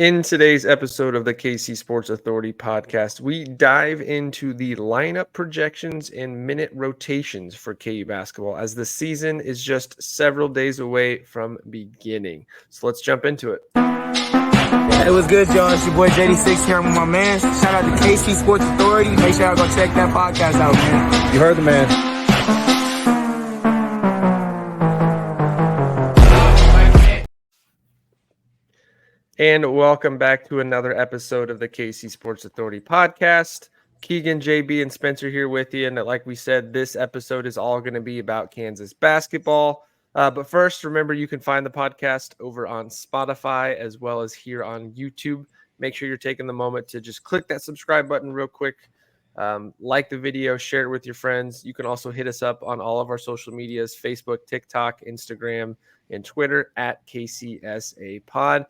In today's episode of the KC Sports Authority podcast, we dive into the lineup projections and minute rotations for KU basketball as the season is just several days away from beginning. So let's jump into it. Hey, what's good, y'all? It's your boy JD6 here. I'm with my man. Shout out to KC Sports Authority. Make sure y'all go check that podcast out, man. You heard the man. And welcome back to another episode of the KC Sports Authority podcast. Keegan, JB, and Spencer here with you. And like we said, this episode is all going to be about Kansas basketball. But first, remember, you can find the podcast over on Spotify as well as here on YouTube. Make sure you're taking the moment to just click that subscribe button real quick. Like the video, share it with your friends. You can also hit us up on all of our social medias, Facebook, TikTok, Instagram, and Twitter at KCSA Pod.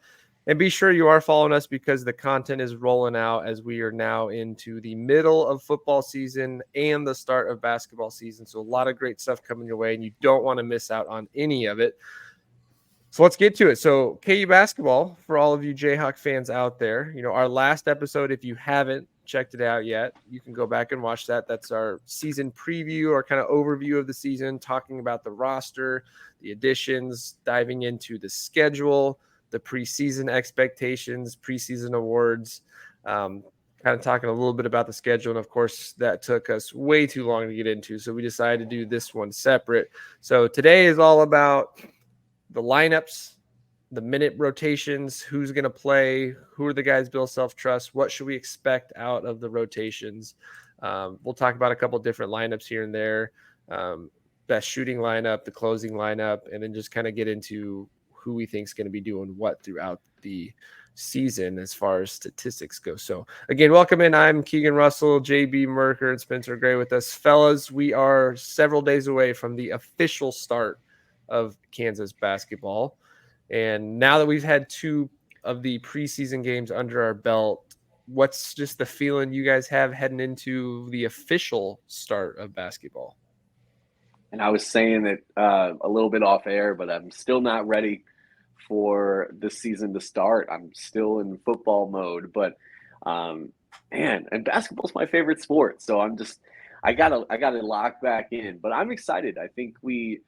And be sure you are following us because the content is rolling out as we are now into the middle of football season and the start of basketball season. So a lot of great stuff coming your way, and you don't want to miss out on any of it. So let's get to it. So KU basketball, for all of you Jayhawk fans out there, our last episode, if you haven't checked it out yet, you can go back and watch that. That's our season preview or kind of overview of the season, talking about the roster, the additions, diving into the schedule, the preseason expectations, preseason awards, kind of talking a little bit about the schedule. And of course, that took us way too long to get into. So we decided to do this one separate. So today is all about the lineups, the minute rotations, who's going to play, who are the guys Bill Self trusts, what should we expect out of the rotations. We'll talk about a couple different lineups here and there, best shooting lineup, the closing lineup, and then just kind of get into who we think is going to be doing what throughout the season as far as statistics go. So again, welcome in. I'm Keegan Russell, JB Merker, and Spencer Gray with us. Fellas, we are several days away from the official start of Kansas basketball. And now that we've had two of the preseason games under our belt, what's just the feeling you guys have heading into the official start of basketball? And I was saying it a little bit off air, but I'm still not ready for this season to start. I'm still in football mode, but and basketball's my favorite sport, so I gotta lock back in. But I'm excited. I think we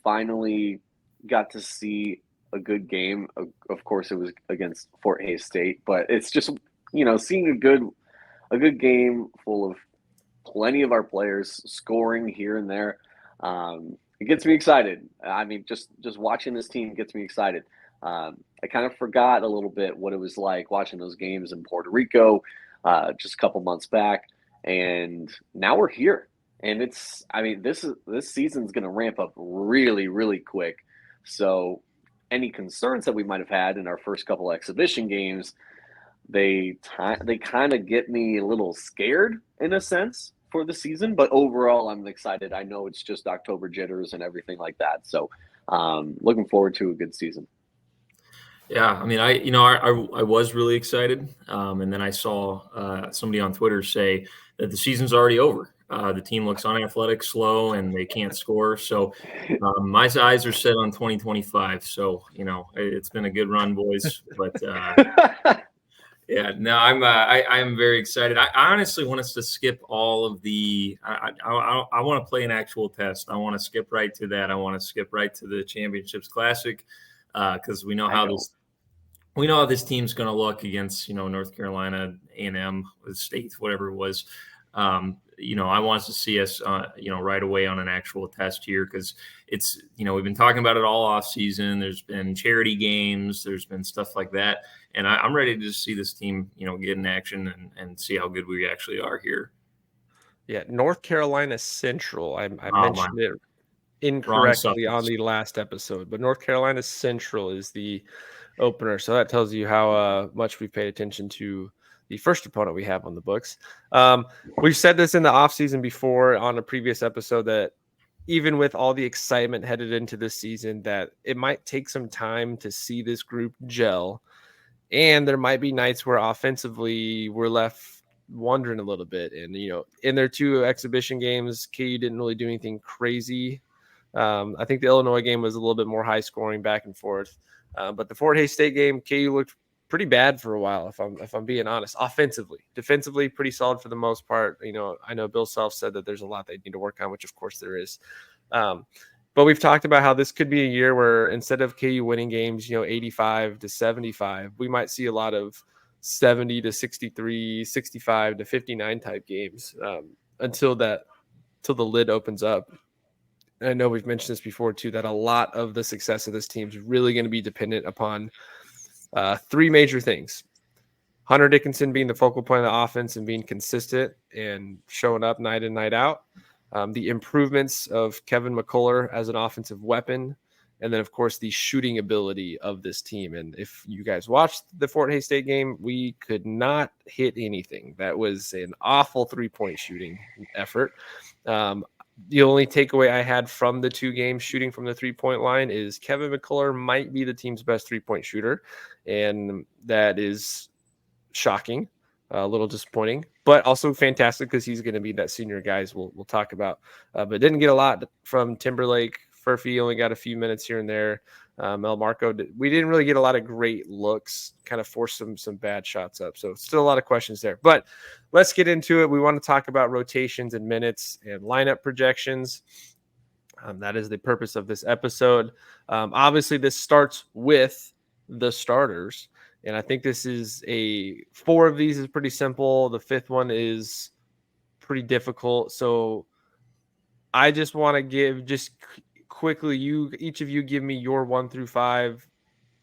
finally got to see a good game. Of course, it was against Fort Hays State, but it's just seeing a good game full of plenty of our players scoring here and there. It gets me excited. I mean, just watching this team gets me excited. I kind of forgot a little bit what it was like watching those games in Puerto Rico just a couple months back, and now we're here. And this season's going to ramp up really, really quick. So any concerns that we might have had in our first couple exhibition games, they kind of get me a little scared in a sense for the season, but overall I'm excited. I know it's just October jitters and everything like that. So looking forward to a good season. Yeah, I mean, I was really excited, and then I saw somebody on Twitter say that the season's already over. The team looks unathletic, slow, and they can't score. So my eyes are set on 2025. So it's been a good run, boys. But yeah, no, I'm very excited. I honestly want us to skip all of the. I want to play an actual test. I want to skip right to that. I want to skip right to the Championships Classic because we know how this team's going to look against North Carolina, A&M, State, whatever it was. I want to see us right away on an actual test here because it's we've been talking about it all off season. There's been charity games, there's been stuff like that, and I'm ready to just see this team get in action and see how good we actually are here. Yeah, North Carolina Central. I mentioned it incorrectly on the last episode, but North Carolina Central is the opener, so that tells you how much we've paid attention to the first opponent we have on the books. We've said this in the offseason before on a previous episode that even with all the excitement headed into this season, that it might take some time to see this group gel. And there might be nights where offensively we're left wondering a little bit. And, in their two exhibition games, KU didn't really do anything crazy. I think the Illinois game was a little bit more high scoring back and forth. But the Fort Hays State game, KU looked pretty bad for a while, if I'm being honest. Offensively, defensively, pretty solid for the most part. I know Bill Self said that there's a lot they need to work on, which of course there is. But we've talked about how this could be a year where instead of KU winning games, 85 to 75, we might see a lot of 70 to 63, 65 to 59 type games until the lid opens up. And I know we've mentioned this before too, that a lot of the success of this team is really going to be dependent upon three major things. Hunter Dickinson being the focal point of the offense and being consistent and showing up night in, night out. The improvements of Kevin McCullough as an offensive weapon. And then, of course, the shooting ability of this team. And if you guys watched the Fort Hays State game, we could not hit anything. That was an awful three-point shooting effort. The only takeaway I had from the two games shooting from the three-point line is Kevin McCullough might be the team's best three-point shooter. And that is shocking, a little disappointing, but also fantastic because he's going to be that senior guys we'll talk about. But didn't get a lot from Timberlake. Furphy only got a few minutes here and there. Elmarko, we didn't really get a lot of great looks, kind of forced some bad shots up. So still a lot of questions there. But let's get into it. We want to talk about rotations and minutes and lineup projections. That is the purpose of this episode. Obviously, this starts with the starters. And I think this is 4 of these is pretty simple. The 5th one is pretty difficult. So I just want to give quickly, each of you give me your 1 through 5.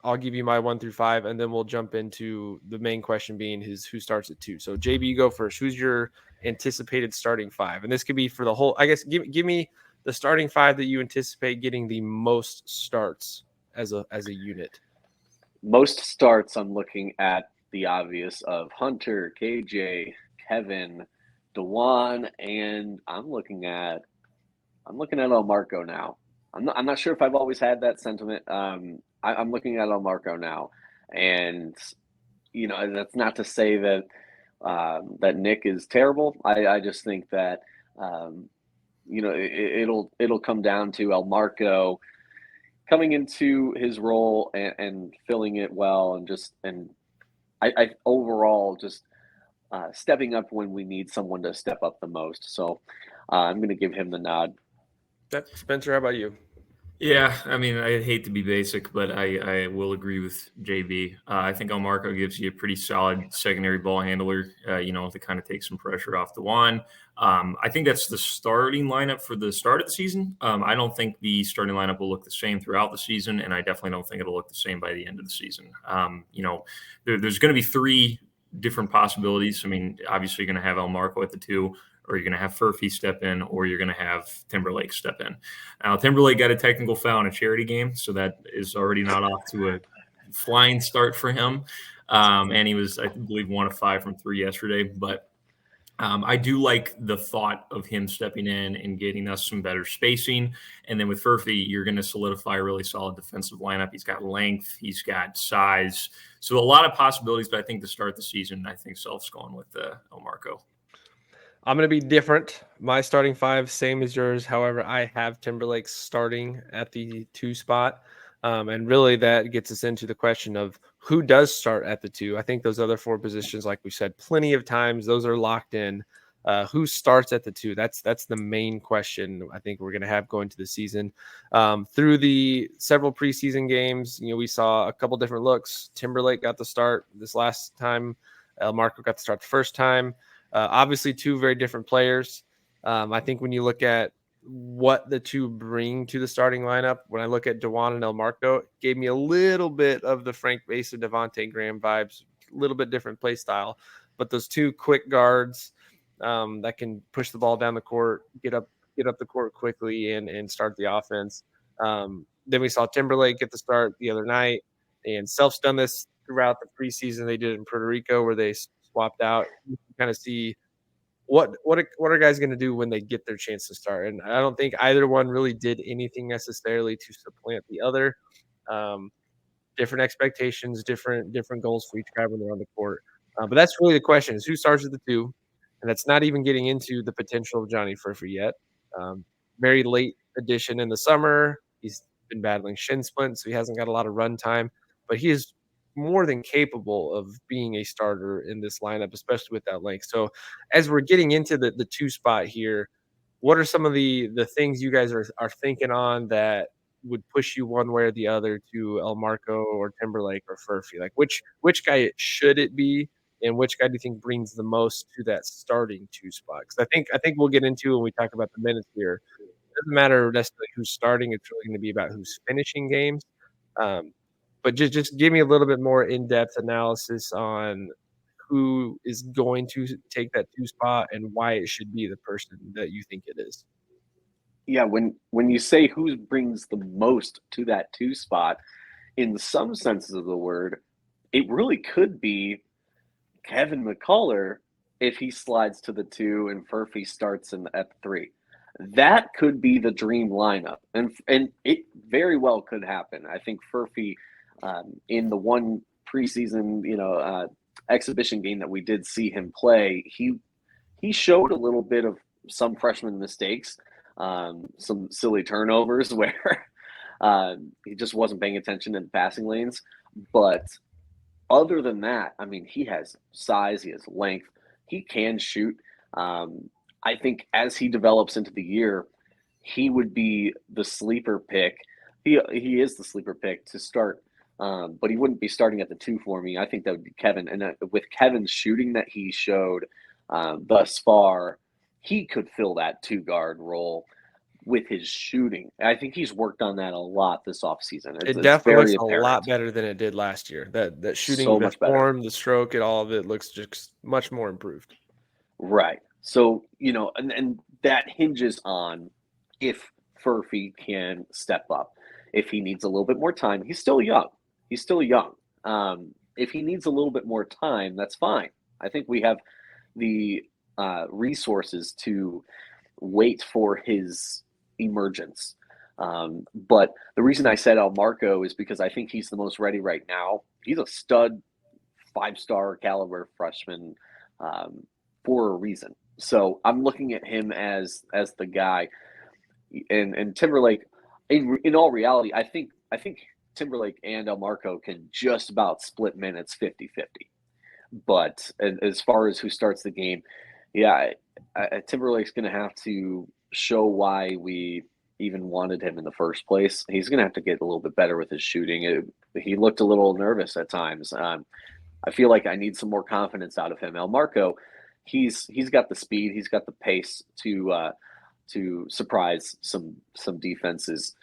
I'll give you my 1 through 5, and then we'll jump into the main question being who starts at 2. So JB, you go first. Who's your anticipated starting 5? And this could be for the whole, I guess, give me the starting 5 that you anticipate getting the most starts as a unit. Most starts, I'm looking at the obvious of Hunter, KJ, Kevin, DeJuan, and I'm looking at Elmarko now. I'm not sure if I've always had that sentiment. I'm looking at Elmarko now, and that's not to say that that Nick is terrible. I just think that it'll come down to Elmarko coming into his role and filling it well, and I overall just stepping up when we need someone to step up the most. So I'm going to give him the nod. Spencer, how about you? Yeah, I mean, I hate to be basic, but I will agree with JB. I think Elmarko gives you a pretty solid secondary ball handler, to kind of take some pressure off the wand. I think that's the starting lineup for the start of the season. I don't think the starting lineup will look the same throughout the season, and I definitely don't think it'll look the same by the end of the season. There's going to be 3 different possibilities. I mean, obviously you're going to have Elmarko at the 2, or you're going to have Furphy step in, or you're going to have Timberlake step in. Now, Timberlake got a technical foul in a charity game, so that is already not off to a flying start for him. And he was, I believe, 1 of 5 from 3 yesterday. But I do like the thought of him stepping in and getting us some better spacing. And then with Furphy, you're going to solidify a really solid defensive lineup. He's got length. He's got size. So a lot of possibilities, but I think to start the season, I think Self's going with Elmarko. I'm going to be different. My starting 5, same as yours. However, I have Timberlake starting at the 2 spot. And really that gets us into the question of who does start at the 2. I think those other 4 positions, like we said plenty of times, those are locked in. Who starts at the 2? That's the main question I think we're going to have going to the season. Through the several preseason games, we saw a couple different looks. Timberlake got the start this last time. Elmarko got the start the first time. Obviously, 2 very different players. I think when you look at what the 2 bring to the starting lineup, when I look at DeJuan and Elmarko, it gave me a little bit of the Frank Mason, Devontae Graham vibes, a little bit different play style. But those 2 quick guards that can push the ball down the court, get up the court quickly, and start the offense. Then we saw Timberlake get the start the other night, and Self's done this throughout the preseason. They did it in Puerto Rico where they swapped out. You can kind of see what are guys going to do when they get their chance to start. And I don't think either one really did anything necessarily to supplant the other. Different expectations, different goals for each guy when they're on the court. But that's really the question: is who starts at the 2? And that's not even getting into the potential of Johnny Furphy yet. Very late addition in the summer. He's been battling shin splints, so he hasn't got a lot of run time. But he is more than capable of being a starter in this lineup, especially with that length. So as we're getting into the two spot here, what are some of the things you guys are thinking on that would push you one way or the other to Elmarko or Timberlake or Furphy? Like which guy should it be, and which guy do you think brings the most to that starting two spot? Because I think we'll get into when we talk about the minutes here. It doesn't matter necessarily who's starting; it's really going to be about who's finishing games. But just give me a little bit more in depth analysis on who is going to take that two spot and why it should be the person that you think it is. Yeah, when you say who brings the most to that two spot, in some senses of the word, it really could be Kevin McCullough if he slides to the two and Furphy starts at the three. That could be the dream lineup, and it very well could happen. I think Furphy, in the one preseason, exhibition game that we did see him play, he showed a little bit of some freshman mistakes, some silly turnovers where he just wasn't paying attention in the passing lanes. But other than that, I mean, he has size, he has length, he can shoot. I think as he develops into the year, he would be the sleeper pick. He is the sleeper pick to start, but he wouldn't be starting at the two for me. I think that would be Kevin. And with Kevin's shooting that he showed thus far, he could fill that two guard role with his shooting. I think he's worked on that a lot this offseason. It definitely looks apparent. a lot better than it did last year. That shooting, So the much better. form, the stroke, and all of it looks just much more improved. Right. So, and that hinges on if Furphy can step up. If he needs a little bit more time, he's still young. If he needs a little bit more time, that's fine. I think we have the resources to wait for his emergence. But the reason I said Elmarko is because I think he's the most ready right now. He's a stud, 5-star caliber freshman for a reason. So I'm looking at him as the guy. And Timberlake, in all reality, I think Timberlake and Elmarko can just about split minutes 50-50. But as far as who starts the game, yeah, Timberlake's going to have to show why we even wanted him in the first place. He's going to have to get a little bit better with his shooting. He looked a little nervous at times. I feel like I need some more confidence out of him. Elmarko, he's got the speed, he's got the pace to surprise some defenses.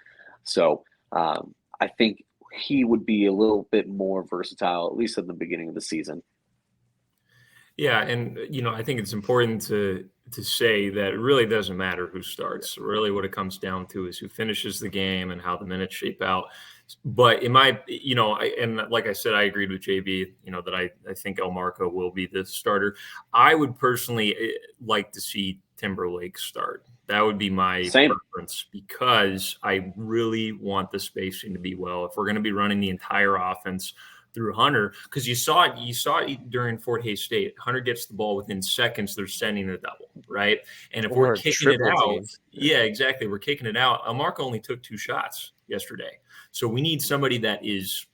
So I think he would be a little bit more versatile, at least at the beginning of the season. Yeah, and I think it's important to say that it really doesn't matter who starts. Really, what it comes down to is who finishes the game and how the minutes shape out. But in my, and like I said, I agreed with JB. That I think Elmarko will be the starter. I would personally like to see Timberlake start. That would be my preference because I really want the spacing to be well. If we're going to be running the entire offense through Hunter, because you saw it during Fort Hays State. Hunter gets the ball within seconds, they're sending a double, right? And if we're kicking it out, yeah, exactly. We're kicking it out. Elmarko only took 2 shots yesterday. So we need somebody that is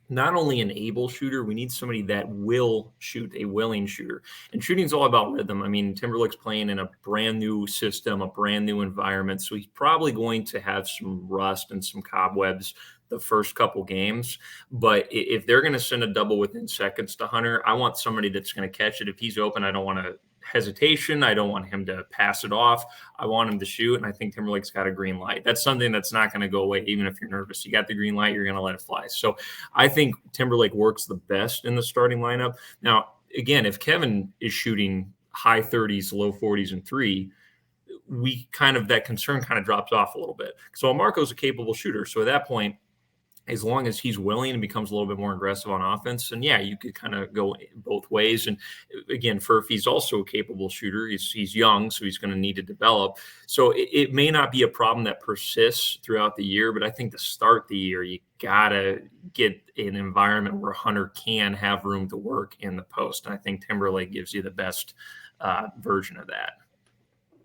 not only an able shooter, we need somebody that will shoot, a willing shooter. And shooting is all about rhythm. I mean, Timberlake's playing in a brand new system, a brand new environment. So he's probably going to have some rust and some cobwebs the first couple games. But if they're going to send a double within seconds to Hunter, I want somebody that's going to catch it. If he's open, I don't want to hesitation. I don't want him to pass it off. I want him to shoot. And I think Timberlake's got a green light. That's something that's not going to go away. Even if you're nervous, you got the green light, you're going to let it fly. So I think Timberlake works the best in the starting lineup. Now, again, if Kevin is shooting high 30s, low 40s and 3, that concern kind of drops off a little bit. So Elmarko's a capable shooter. So at that point, as long as he's willing and becomes a little bit more aggressive on offense, and yeah, you could kind of go both ways. And again, Furphy's also a capable shooter. He's young, so he's going to need to develop. So it may not be a problem that persists throughout the year, but I think to start the year, you got to get an environment where Hunter can have room to work in the post. And I think Timberlake gives you the best version of that.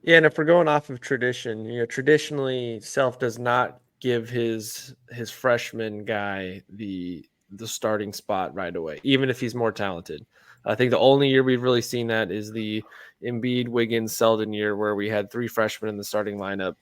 Yeah, and if we're going off of tradition, traditionally Self does not give his freshman guy the the starting spot right away, even if he's more talented. I think the only year we've really seen that is the Embiid, Wiggins, Selden year where we had 3 freshmen in the starting lineup.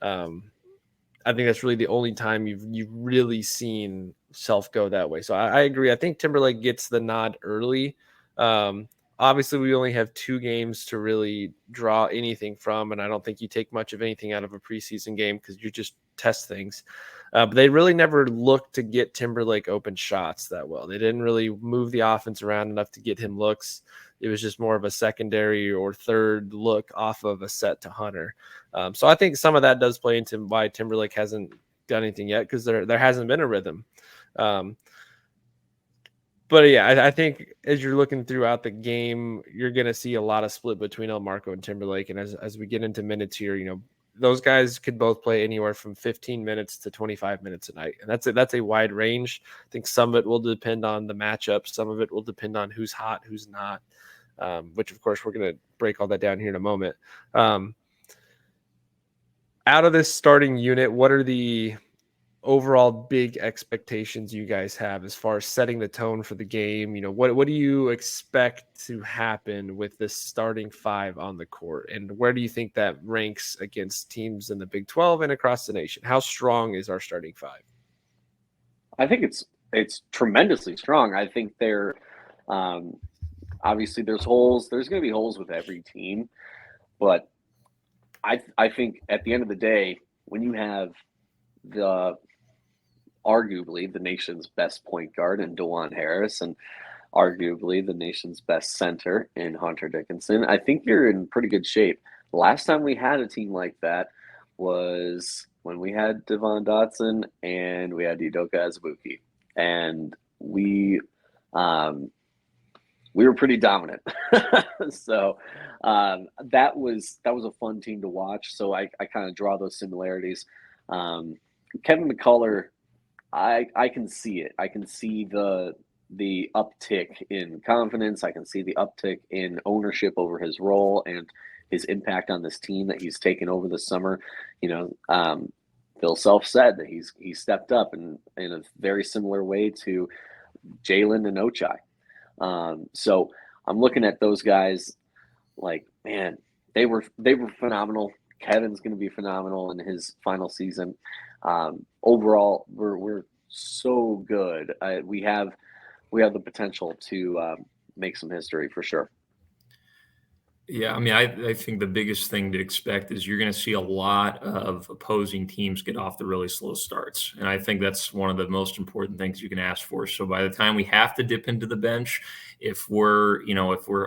I think that's really the only time you've really seen Self go that way. So I agree. I think Timberlake gets the nod early. Obviously, we only have 2 games to really draw anything from, and I don't think you take much of anything out of a preseason game because you just test things. But they really never looked to get Timberlake open shots that well. They didn't really move the offense around enough to get him looks. It was just more of a secondary or third look off of a set to Hunter. So I think some of that does play into why Timberlake hasn't done anything yet because there hasn't been a rhythm. But yeah, I think as you're looking throughout the game, you're going to see a lot of split between Elmarko and Timberlake. And as we get into minutes here, those guys could both play anywhere from 15 minutes to 25 minutes a night. And that's a wide range. I think some of it will depend on the matchup. Some of it will depend on who's hot, who's not, which of course we're going to break all that down here in a moment. Out of this starting unit, what are the overall big expectations you guys have as far as setting the tone for the game? What do you expect to happen with this starting 5 on the court, and where do you think that ranks against teams in the Big 12 and across the nation? How strong is our starting 5? I think it's tremendously strong. I think they're obviously there's holes. There's going to be holes with every team, but I think at the end of the day, when you have arguably the nation's best point guard in DeJuan Harris and arguably the nation's best center in Hunter Dickinson, I think you're in pretty good shape. Last time we had a team like that was when we had Devon Dotson and we had Udoka Azubuike, and we were pretty dominant. So that was a fun team to watch. So I kind of draw those similarities. Kevin McCullough, I can see it. I can see the uptick in confidence. I can see the uptick in ownership over his role and his impact on this team that he's taken over this summer. Phil Self said that he stepped up in a very similar way to Jalen and Ochai. So I'm looking at those guys like, man, they were phenomenal. Kevin's going to be phenomenal in his final season. Overall, we're so good. We have the potential to make some history for sure. Yeah, I mean, I think the biggest thing to expect is you're going to see a lot of opposing teams get off the really slow starts. And I think that's one of the most important things you can ask for. So by the time we have to dip into the bench, if we're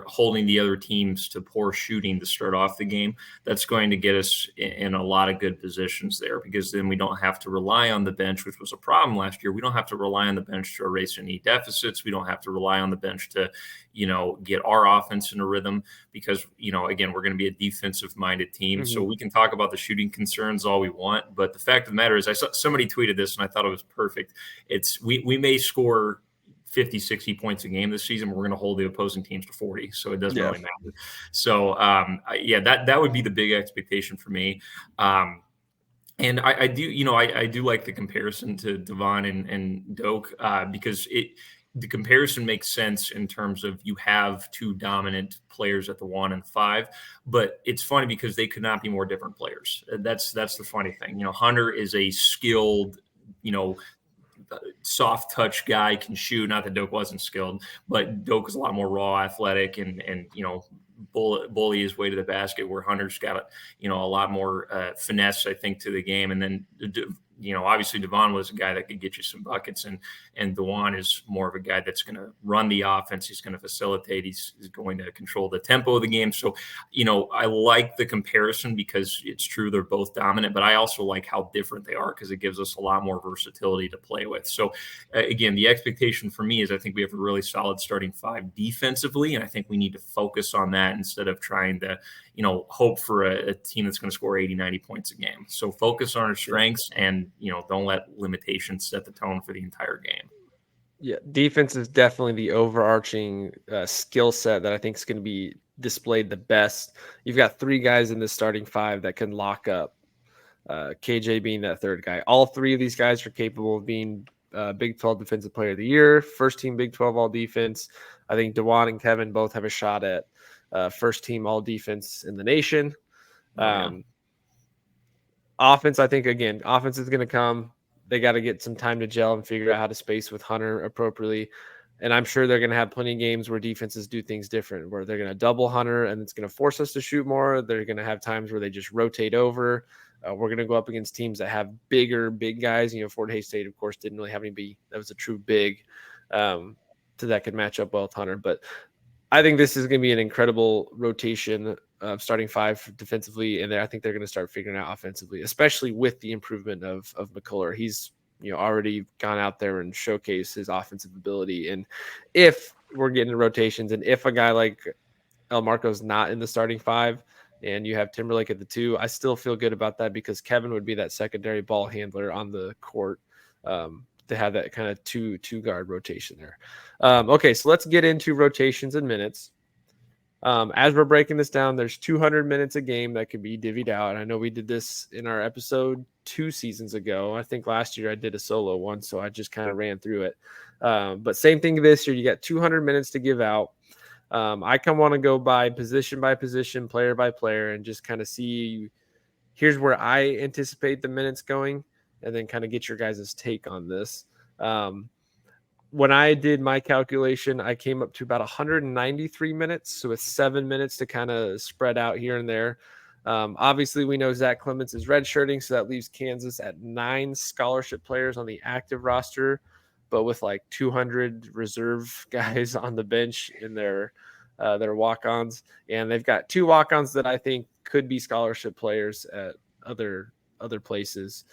holding the other teams to poor shooting to start off the game, that's going to get us in a lot of good positions there, because then we don't have to rely on the bench, which was a problem last year. We don't have to rely on the bench to erase any deficits. We don't have to rely on the bench to, get our offense in a rhythm, because, again, we're going to be a defensive minded team. Mm-hmm. So we can talk about the shooting concerns all we want, but the fact of the matter is, I saw somebody tweeted this and I thought it was perfect. It's we may score 50, 60 points a game this season. We're going to hold the opposing teams to 40. So it doesn't really matter. So that would be the big expectation for me. And I do like the comparison to Devon and Doak because the comparison makes sense in terms of you have 2 dominant players at the 1 and 5, but it's funny because they could not be more different players. That's the funny thing. Hunter is a skilled, soft touch guy, can shoot. Not that Doak wasn't skilled, but Doak is a lot more raw, athletic, and bully his way to the basket, where Hunter's got a lot more finesse, I think, to the game. And then obviously Devon was a guy that could get you some buckets, and DeJuan is more of a guy that's going to run the offense. He's going to facilitate. He's going to control the tempo of the game. So, I like the comparison because it's true they're both dominant, but I also like how different they are because it gives us a lot more versatility to play with. So, again, the expectation for me is I think we have a really solid starting 5 defensively, and I think we need to focus on that instead of trying to, hope for a team that's going to score 80, 90 points a game. So focus on our strengths and, don't let limitations set the tone for the entire game. Yeah, defense is definitely the overarching skill set that I think is going to be displayed the best. You've got 3 guys in the starting 5 that can lock up, KJ being that third guy. All 3 of these guys are capable of being Big 12 Defensive Player of the Year, first team Big 12 All Defense. I think DeJuan and Kevin both have a shot at first team All Defense in the nation. Offense, I think, again, offense is going to come. They got to get some time to gel and figure out how to space with Hunter appropriately. And I'm sure they're going to have plenty of games where defenses do things different, where they're going to double Hunter and it's going to force us to shoot more. They're going to have times where they just rotate over. We're going to go up against teams that have big guys. Fort Hays State, of course, didn't really have anybody that was a true big so that could match up well with Hunter. But I think this is going to be an incredible rotation of starting five defensively, and I think they're going to start figuring out offensively, especially with the improvement of McCullough. He's already gone out there and showcased his offensive ability. And if we're getting rotations, and if a guy like Elmarko is not in the starting five, and you have Timberlake at the 2, I still feel good about that because Kevin would be that secondary ball handler on the court to have that kind of two guard rotation there. Okay, so let's get into rotations and minutes. As we're breaking this down, there's 200 minutes a game that could be divvied out. I know we did this in our episode 2 seasons ago. I think last year I did a solo one, so I just kind of ran through it. But same thing this year. You got 200 minutes to give out. I kind of want to go by position, player by player, and just kind of see here's where I anticipate the minutes going, and then kind of get your guys' take on this. When I did my calculation, I came up to about 193 minutes. So it's 7 minutes to kind of spread out here and there. Obviously, we know Zach Clements is redshirting, so that leaves Kansas at 9 scholarship players on the active roster, but with like 200 reserve guys on the bench in their walk-ons. And they've got 2 walk-ons that I think could be scholarship players at other places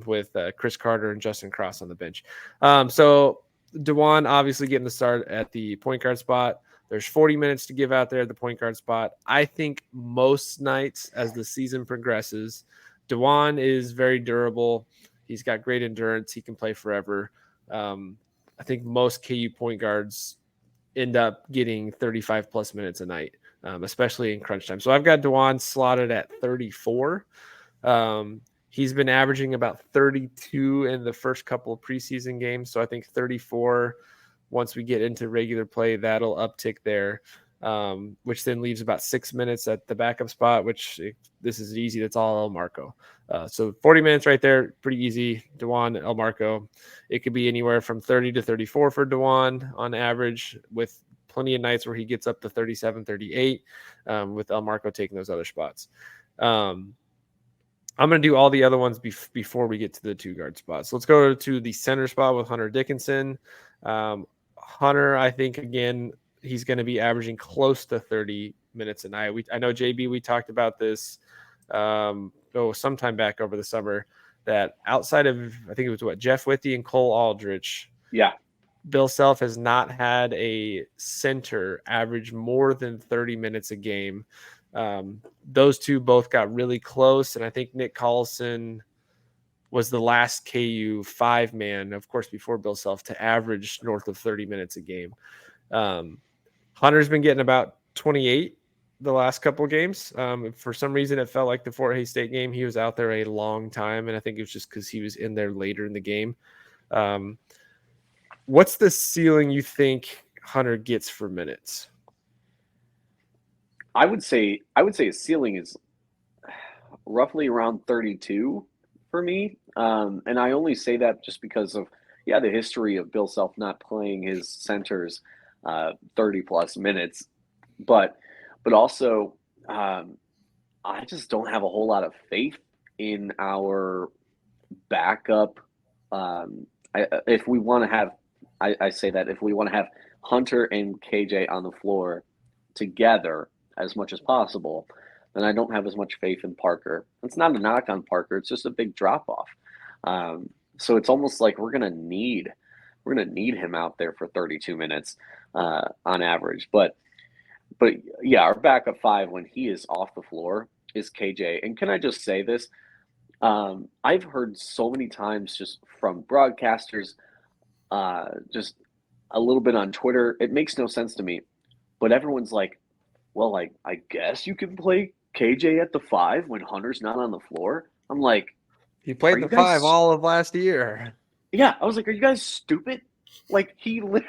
with Chris Carter and Justin Cross on the bench. So DeJuan obviously getting the start at the point guard spot. There's 40 minutes to give out there at the point guard spot. I think most nights as the season progresses, DeJuan is very durable. He's got great endurance. He can play forever. I think most KU point guards end up getting 35 plus minutes a night, especially in crunch time. So I've got DeJuan slotted at 34. He's been averaging about 32 in the first couple of preseason games. So I think 34, once we get into regular play, that'll uptick there, which then leaves about 6 minutes at the backup spot, this is easy. That's all Elmarko. So 40 minutes right there, pretty easy. DeJuan, Elmarko. It could be anywhere from 30 to 34 for DeJuan on average, with plenty of nights where he gets up to 37, 38, with Elmarko taking those other spots. I'm going to do all the other ones before we get to the 2 guard spots. So let's go to the center spot with Hunter Dickinson. Hunter, I think, again, he's going to be averaging close to 30 minutes a night. I know, JB, we talked about this sometime back over the summer, that outside of, I think it was Jeff Withy and Cole Aldrich. Yeah. Bill Self has not had a center average more than 30 minutes a game. Those 2 both got really close, and I think Nick Collison was the last KU 5-man, of course, before Bill Self, to average north of 30 minutes a game. Hunter's been getting about 28 the last couple of games. For some reason, it felt like the Fort Hays State game, he was out there a long time, and I think it was just because he was in there later in the game. What's the ceiling you think Hunter gets for minutes? I would say his ceiling is roughly around 32 for me. And I only say that just because of, the history of Bill Self not playing his centers 30 plus minutes. But also, I just don't have a whole lot of faith in our backup. If we want to have, I say that if we want to have Hunter and KJ on the floor together as much as possible, then I don't have as much faith in Parker. It's not a knock on Parker. It's just a big drop off. So it's almost like we're gonna need him out there for 32 minutes on average. But yeah, our backup 5 when he is off the floor is KJ. And can I just say this? I've heard so many times just from broadcasters, just a little bit on Twitter. It makes no sense to me, but everyone's like, well, I guess you can play KJ at the 5 when Hunter's not on the floor. I'm like, he played the 5 all of last year. Yeah, I was like, are you guys stupid? Like he was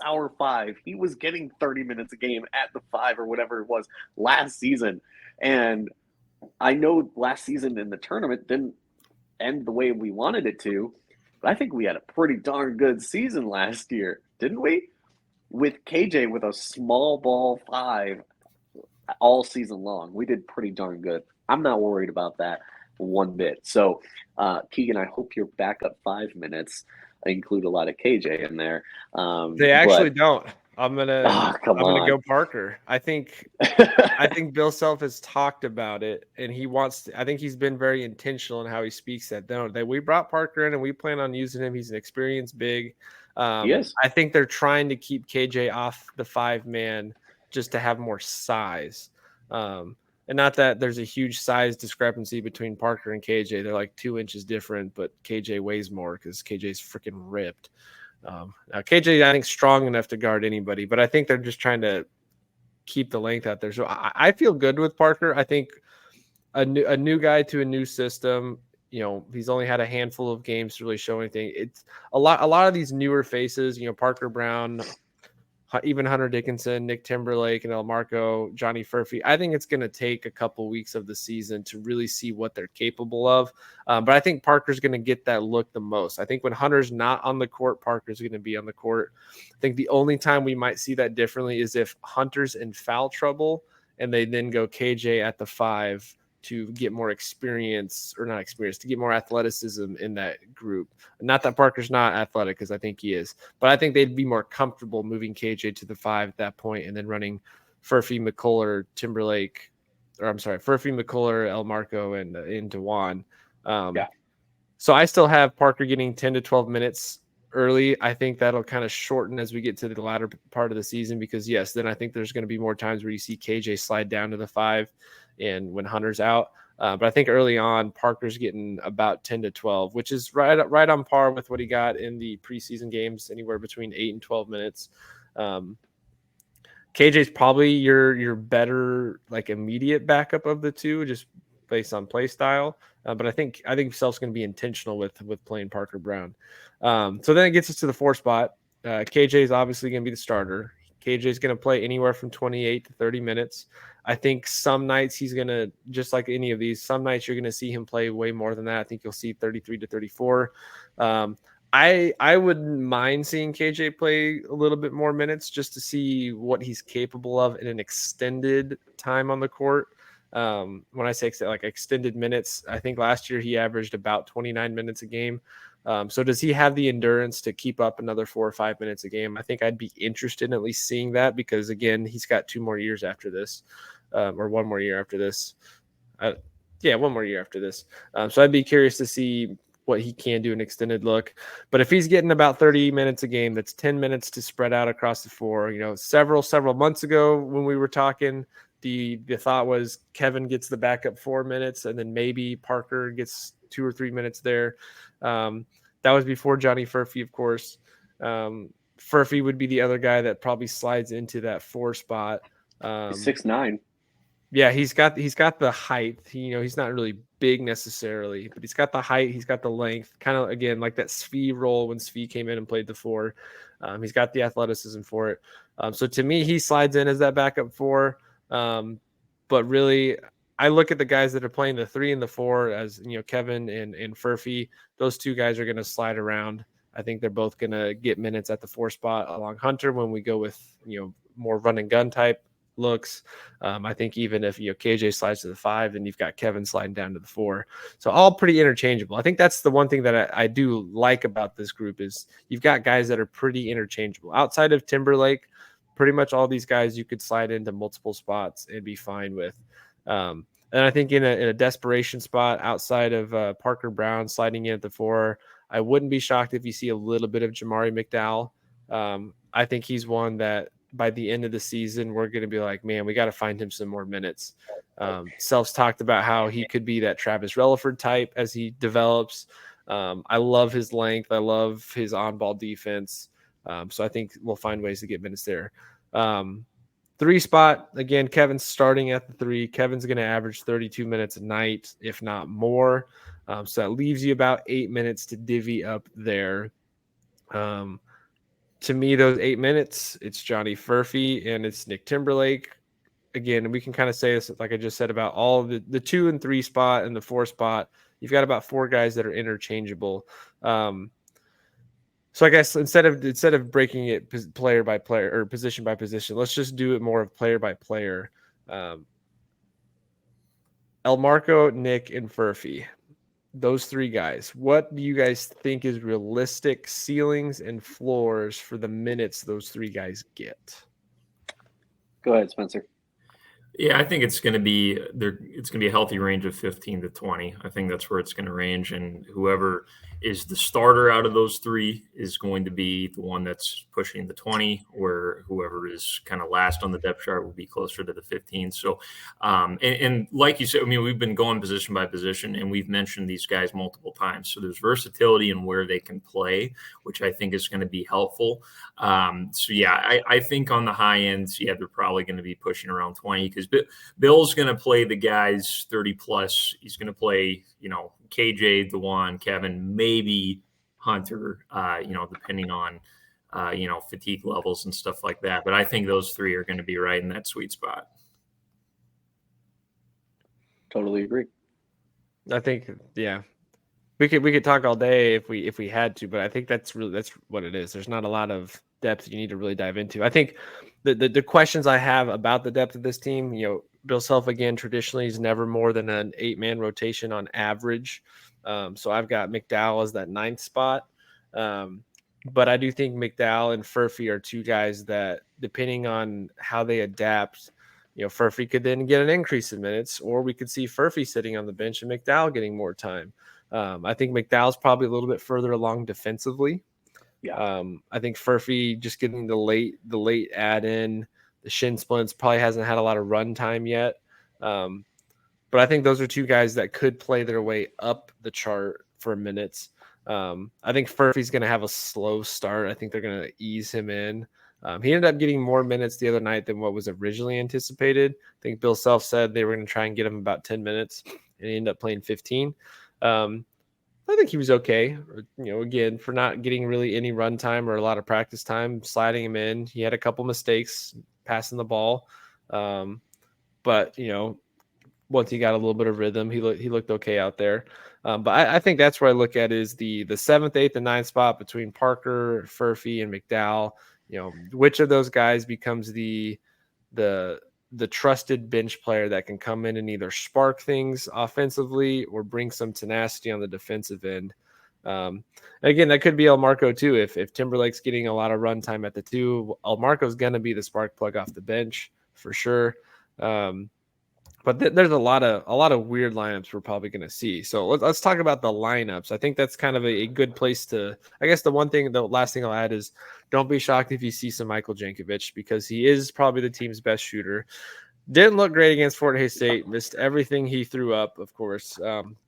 our 5. He was getting 30 minutes a game at the 5 or whatever it was last season. And I know last season in the tournament didn't end the way we wanted it to, but I think we had a pretty darn good season last year, didn't we? With KJ with a small ball 5 all season long. We did pretty darn good. I'm not worried about that one bit. So, Keegan, I hope your backup 5 minutes include a lot of KJ in there. They actually But don't. I'm gonna come I'm gonna on. go Parker. I think Bill Self has talked about it, and he wants to, I think he's been very intentional in how he speaks that. That we brought Parker in, and we plan on using him. He's an experienced big. He is. I think they're trying to keep KJ off the 5-man just to have more size. And not that there's a huge size discrepancy between Parker and KJ. They're like 2 inches different, but KJ weighs more because KJ's freaking ripped. Now KJ, I think, strong enough to guard anybody, but I think they're just trying to keep the length out there. So I feel good with Parker. I think a new guy to a new system. He's only had a handful of games to really show anything. It's a lot of these newer faces. Parker Brown, even Hunter Dickinson, Nick Timberlake, and Elmarko, Johnny Furphy. I think it's going to take a couple weeks of the season to really see what they're capable of. But I think Parker's going to get that look the most. I think when Hunter's not on the court, Parker's going to be on the court. I think the only time we might see that differently is if Hunter's in foul trouble and they then go KJ at the 5 to get more experience, or not experience, to get more athleticism in that group. Not that Parker's not athletic, because I think he is, but I think they'd be more comfortable moving KJ to the 5 at that point and then running Furphy, McCullough, Timberlake, Furphy, McCullough, Elmarko, and Dewan. Yeah. So I still have Parker getting 10 to 12 minutes early. I think that'll kind of shorten as we get to the latter part of the season, because yes, then I think there's going to be more times where you see KJ slide down to the 5 and when Hunter's out. But I think early on, Parker's getting about 10 to 12, which is right on par with what he got in the preseason games, anywhere between 8 and 12 minutes. KJ's probably your better, like, immediate backup of the two, just based on play style. But I think Self's going to be intentional with playing Parker Brown. So then it gets us to the 4 spot. KJ is obviously going to be the starter. KJ is going to play anywhere from 28 to 30 minutes. I think some nights he's going to, just like any of these, some nights you're going to see him play way more than that. I think you'll see 33 to 34. I wouldn't mind seeing KJ play a little bit more minutes just to see what he's capable of in an extended time on the court. When I say extended minutes, I think last year he averaged about 29 minutes a game. So does he have the endurance to keep up another 4 or 5 minutes a game? I think I'd be interested in at least seeing that, because again, he's got 2 more years after this, or 1 more year after this. 1 more year after this. So I'd be curious to see what he can do in extended look. But if he's getting about 30 minutes a game, that's 10 minutes to spread out across the 4. Several months ago when we were talking, the thought was Kevin gets the backup 4 minutes, and then maybe Parker gets 2 or 3 minutes there. That was before Johnny Furphy, of course. Furphy would be the other guy that probably slides into that 4 spot. He's 6'9". Yeah, he's got the height. He's not really big necessarily, but he's got the height. He's got the length. Kind of, again, like that Svi role when Svi came in and played the 4. He's got the athleticism for it. So to me, he slides in as that backup 4. But really, I look at the guys that are playing the 3 and the 4 as, Kevin and Furphy. Those 2 guys are going to slide around. I think they're both going to get minutes at the 4 spot along Hunter when we go with, more run and gun type looks. I think even if KJ slides to the 5, then you've got Kevin sliding down to the 4. So all pretty interchangeable. I think that's the one thing that I do like about this group is you've got guys that are pretty interchangeable. Outside of Timberlake, pretty much all these guys you could slide into multiple spots and be fine with. And I think in a desperation spot outside of Parker Brown sliding in at the 4, I wouldn't be shocked if you see a little bit of Jamari McDowell. I think he's one that by the end of the season, we're going to be like, man, we got to find him some more minutes. Self's talked about how he could be that Travis Relaford type as he develops. I love his length. I love his on-ball defense. So I think we'll find ways to get minutes there. 3 spot, again, Kevin's starting at the 3. Kevin's going to average 32 minutes a night, if not more. So that leaves you about 8 minutes to divvy up there. To me, those 8 minutes, it's Johnny Furphy and it's Nick Timberlake. Again, we can kind of say this, like I just said, about all the 2 and 3 spot and the 4 spot. You've got about 4 guys that are interchangeable. So I guess instead of breaking it player by player or position by position, let's just do it more of player by player. Elmarko, Nick, and Furphy. Those 3 guys. What do you guys think is realistic ceilings and floors for the minutes those 3 guys get? Go ahead, Spencer. Yeah, I think it's going to be there. It's going to be a healthy range of 15 to 20. I think that's where it's going to range, and whoever is the starter out of those 3 is going to be the one that's pushing the 20, where whoever is kind of last on the depth chart will be closer to the 15. So, and like you said, I mean, we've been going position by position, and we've mentioned these guys multiple times. So there's versatility in where they can play, which I think is going to be helpful. So yeah, I think on the high end, yeah, they're probably going to be pushing around 20 because Bill's going to play the guys 30 plus. He's going to play, KJ, Dewan, Kevin, maybe Hunter, depending on, fatigue levels and stuff like that. But I think those 3 are going to be right in that sweet spot. Totally agree. I think, yeah, we could talk all day if we had to, but I think that's what it is. There's not a lot of depth you need to really dive into. I think the questions I have about the depth of this team, Bill Self, again, traditionally is never more than an 8-man rotation on average. So I've got McDowell as that 9th spot. But I do think McDowell and Furphy are 2 guys that, depending on how they adapt, Furphy could then get an increase in minutes, or we could see Furphy sitting on the bench and McDowell getting more time. I think McDowell's probably a little bit further along defensively. Yeah. I think Furphy just getting the late add in, the shin splints, probably hasn't had a lot of run time yet. But I think those are 2 guys that could play their way up the chart for minutes. I think Furphy's going to have a slow start. I think they're going to ease him in. He ended up getting more minutes the other night than what was originally anticipated. I think Bill Self said they were going to try and get him about 10 minutes, and he ended up playing 15. I think he was okay, again, for not getting really any run time or a lot of practice time, sliding him in. He had a couple mistakes passing the ball. But, once he got a little bit of rhythm, he looked okay out there. But I think that's where I look at is the 7th, 8th, and 9th spot between Parker, Furphy, and McDowell. Which of those guys becomes the trusted bench player that can come in and either spark things offensively or bring some tenacity on the defensive end. Again, that could be Elmarko too. If Timberlake's getting a lot of run time at the 2, Elmarko's going to be the spark plug off the bench for sure. But there's a lot of weird lineups we're probably going to see. So let's talk about the lineups. I think that's kind of a good place to. I guess the last thing I'll add is don't be shocked if you see some Michael Jankovic, because he is probably the team's best shooter. Didn't look great against Fort Hays State. Missed everything he threw up, of course.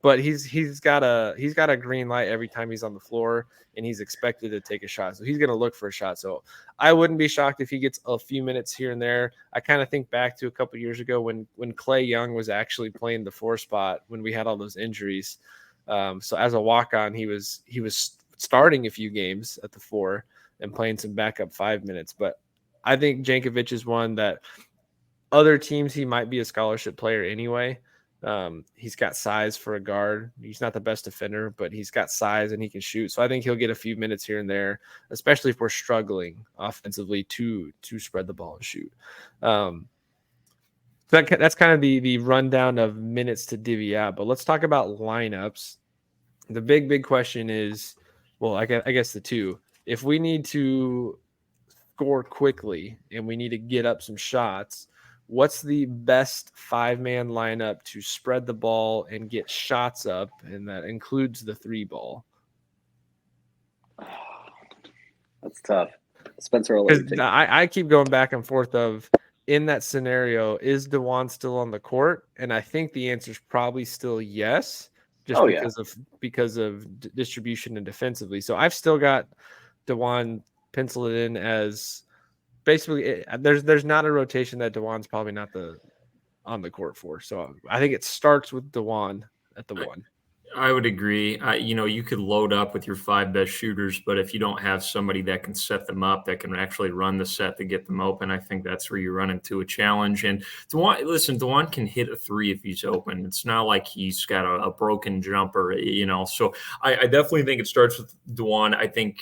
But he's got a green light every time he's on the floor, and he's expected to take a shot. So he's going to look for a shot. So I wouldn't be shocked if he gets a few minutes here and there. I kind of think back to a couple years ago when Clay Young was actually playing the 4 spot when we had all those injuries. So as a walk-on, he was starting a few games at the 4 and playing some backup 5 minutes. But I think Jankovic is one that other teams, he might be a scholarship player anyway. He's got size for a guard. He's not the best defender, but he's got size and he can shoot. So I think he'll get a few minutes here and there, especially if we're struggling offensively to spread the ball and shoot. That's kind of the rundown of minutes to divvy out. But let's talk about lineups. The big question is, well, I guess the 2. If we need to score quickly and we need to get up some shots, what's the best 5-man lineup to spread the ball and get shots up? And that includes the 3 ball. That's tough. Spencer, I keep going back and forth of, in that scenario, is Dewan still on the court? And I think the answer is probably still yes, just because of distribution and defensively. So I've still got Dewan penciled in as basically there's not a rotation that DeJuan's probably not on the court for. So I think it starts with DeJuan at the one. I would agree. You could load up with your 5 best shooters, but if you don't have somebody that can set them up, that can actually run the set to get them open, I think that's where you run into a challenge. And DeJuan can hit a 3 if he's open. It's not like he's got a broken jumper, So I definitely think it starts with DeJuan. I think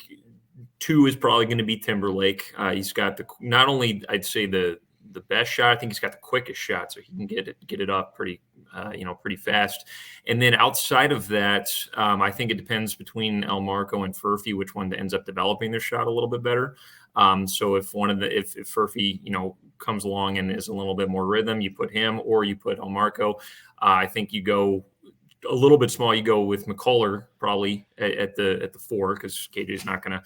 2 is probably going to be Timberlake. He's got not only I'd say the best shot, I think he's got the quickest shot, so he can get it up pretty fast. And then outside of that, I think it depends between Elmarko and Furphy which one ends up developing their shot a little bit better. So if if Furphy comes along and is a little bit more rhythm, you put him or you put Elmarko. I think you go a little bit small. You go with McCullough probably at the 4 because KJ is not going to.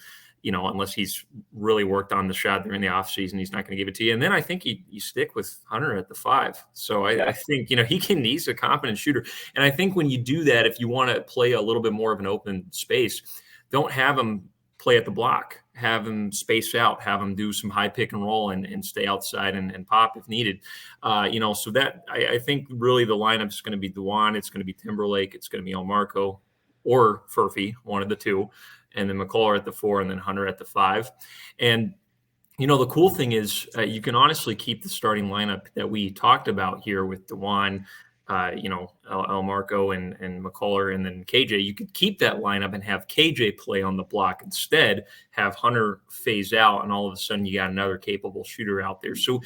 Unless he's really worked on the shot during the offseason, he's not going to give it to you. And then I think you stick with Hunter at the 5. So I think, he's a competent shooter. And I think when you do that, if you want to play a little bit more of an open space, don't have him play at the block. Have him space out, have him do some high pick and roll and stay outside and pop if needed. So that I think really the lineup is going to be DeJuan, it's going to be Timberlake, it's going to be Elmarko or Furphy, one of the 2. And then McCullough at the 4, and then Hunter at the 5. And, the cool thing is you can honestly keep the starting lineup that we talked about here with DeJuan, Elmarko and McCullough, and then KJ. You could keep that lineup and have KJ play on the block instead, have Hunter phase out, and all of a sudden you got another capable shooter out there. So,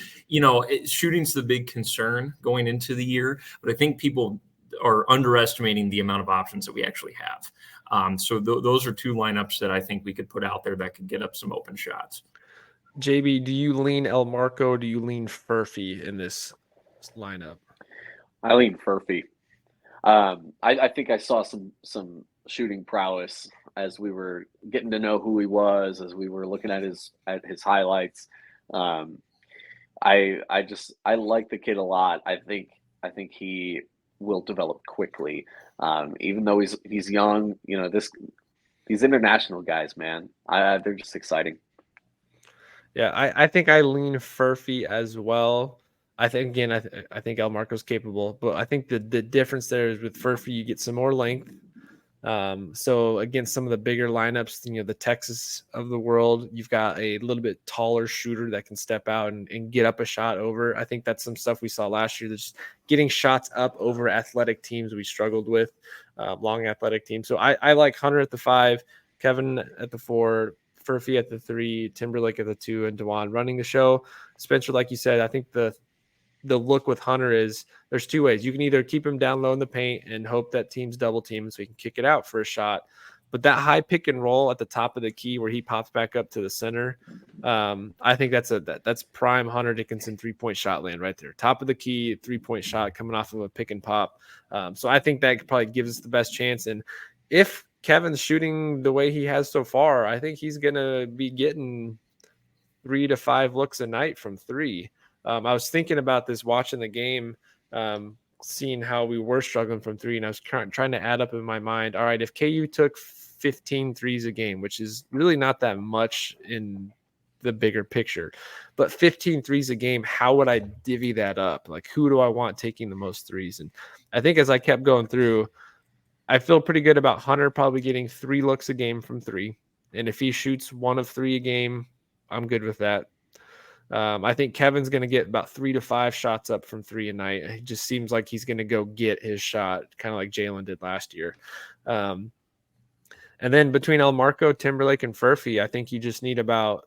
shooting's the big concern going into the year, but I think people are underestimating the amount of options that we actually have. So those are 2 lineups that I think we could put out there that could get up some open shots. JB, do you lean Elmarko? Do you lean Furphy in this lineup? I lean Furphy. I think I saw some shooting prowess as we were getting to know who he was, as we were looking at his highlights. I like the kid a lot. I think he will develop quickly. Even though he's young, these international guys, man, they're just exciting. Yeah, I think I lean Furphy as well. I think I think Elmarko's capable, but I think the difference there is with Furphy you get some more length. So against some of the bigger lineups, the Texas of the world, you've got a little bit taller shooter that can step out and get up a shot over. I think that's some stuff we saw last year. Just getting shots up over athletic teams we struggled with, long athletic teams. So I like Hunter at the 5, Kevin at the 4, Furphy at the 3, Timberlake at the 2, and DeJuan running the show. Spencer, like you said, I think the look with Hunter is there's 2 ways. You can either keep him down low in the paint and hope that teams double team so he can kick it out for a shot. But that high pick and roll at the top of the key where he pops back up to the center, I think that's prime Hunter Dickinson 3-point shot land right there. Top of the key, 3-point shot coming off of a pick and pop. So I think that probably gives us the best chance. And if Kevin's shooting the way he has so far, I think he's going to be getting 3 to 5 looks a night from 3. I was thinking about this watching the game, seeing how we were struggling from 3, and I was trying to add up in my mind, all right, if KU took 15 threes a game, which is really not that much in the bigger picture, but 15 threes a game, how would I divvy that up? Like, who do I want taking the most threes? And I think as I kept going through, I feel pretty good about Hunter probably getting 3 looks a game from 3. And if he shoots 1 of 3 a game, I'm good with that. I think Kevin's going to get about 3 to 5 shots up from 3 a night. It just seems like he's going to go get his shot, kind of like Jalen did last year. And then between Elmarko, Timberlake, and Furphy, I think you just need about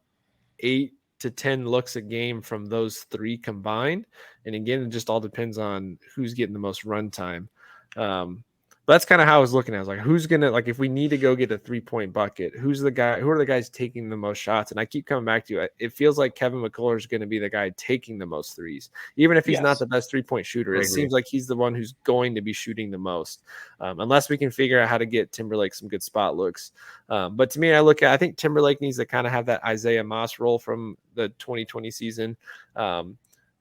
8 to 10 looks a game from those 3 combined. And again, it just all depends on who's getting the most run time. But that's kind of how I was looking at it. I was like, who's going to, like, if we need to go get a 3-point bucket, who are the guys taking the most shots? And I keep coming back to it. It feels like Kevin McCullough is going to be the guy taking the most threes, even if he's not the best 3-point shooter. It seems like he's the one who's going to be shooting the most, unless we can figure out how to get Timberlake some good spot looks. But to me, I think Timberlake needs to kind of have that Isaiah Moss role from the 2020 season.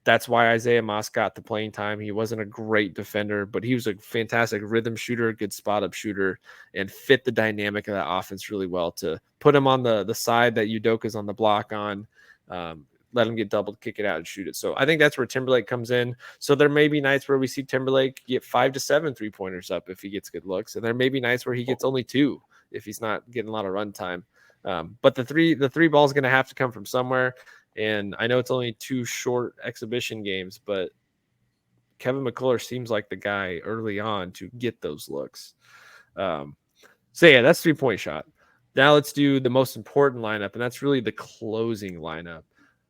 That's why Isaiah Moss got the playing time. He wasn't a great defender, but he was a fantastic rhythm shooter, good spot up shooter, and fit the dynamic of that offense really well to put him on the side that Udoka's on the block on. let him get doubled, kick it out, and shoot it. So I think that's where Timberlake comes in. So there may be nights where we see Timberlake get 5 to 7 3-pointers up if he gets good looks, and there may be nights where he gets only 2 if he's not getting a lot of run time. But the three ball is going to have to come from somewhere. And I know it's only 2 short exhibition games, but Kevin McCullough seems like the guy early on to get those looks. So yeah, that's 3-point shot. Now let's do the most important lineup, and that's really the closing lineup.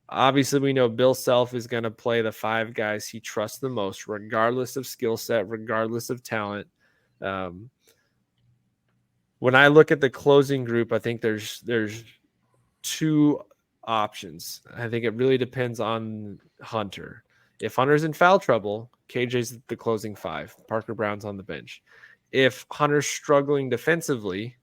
Obviously, we know Bill Self is going to play the 5 guys he trusts the most, regardless of skill set, regardless of talent. When I look at the closing group, I think there's 2 options. I think it really depends on Hunter. If Hunter's in foul trouble, KJ's the closing 5. Parker Brown's on the bench. If Hunter's struggling defensively,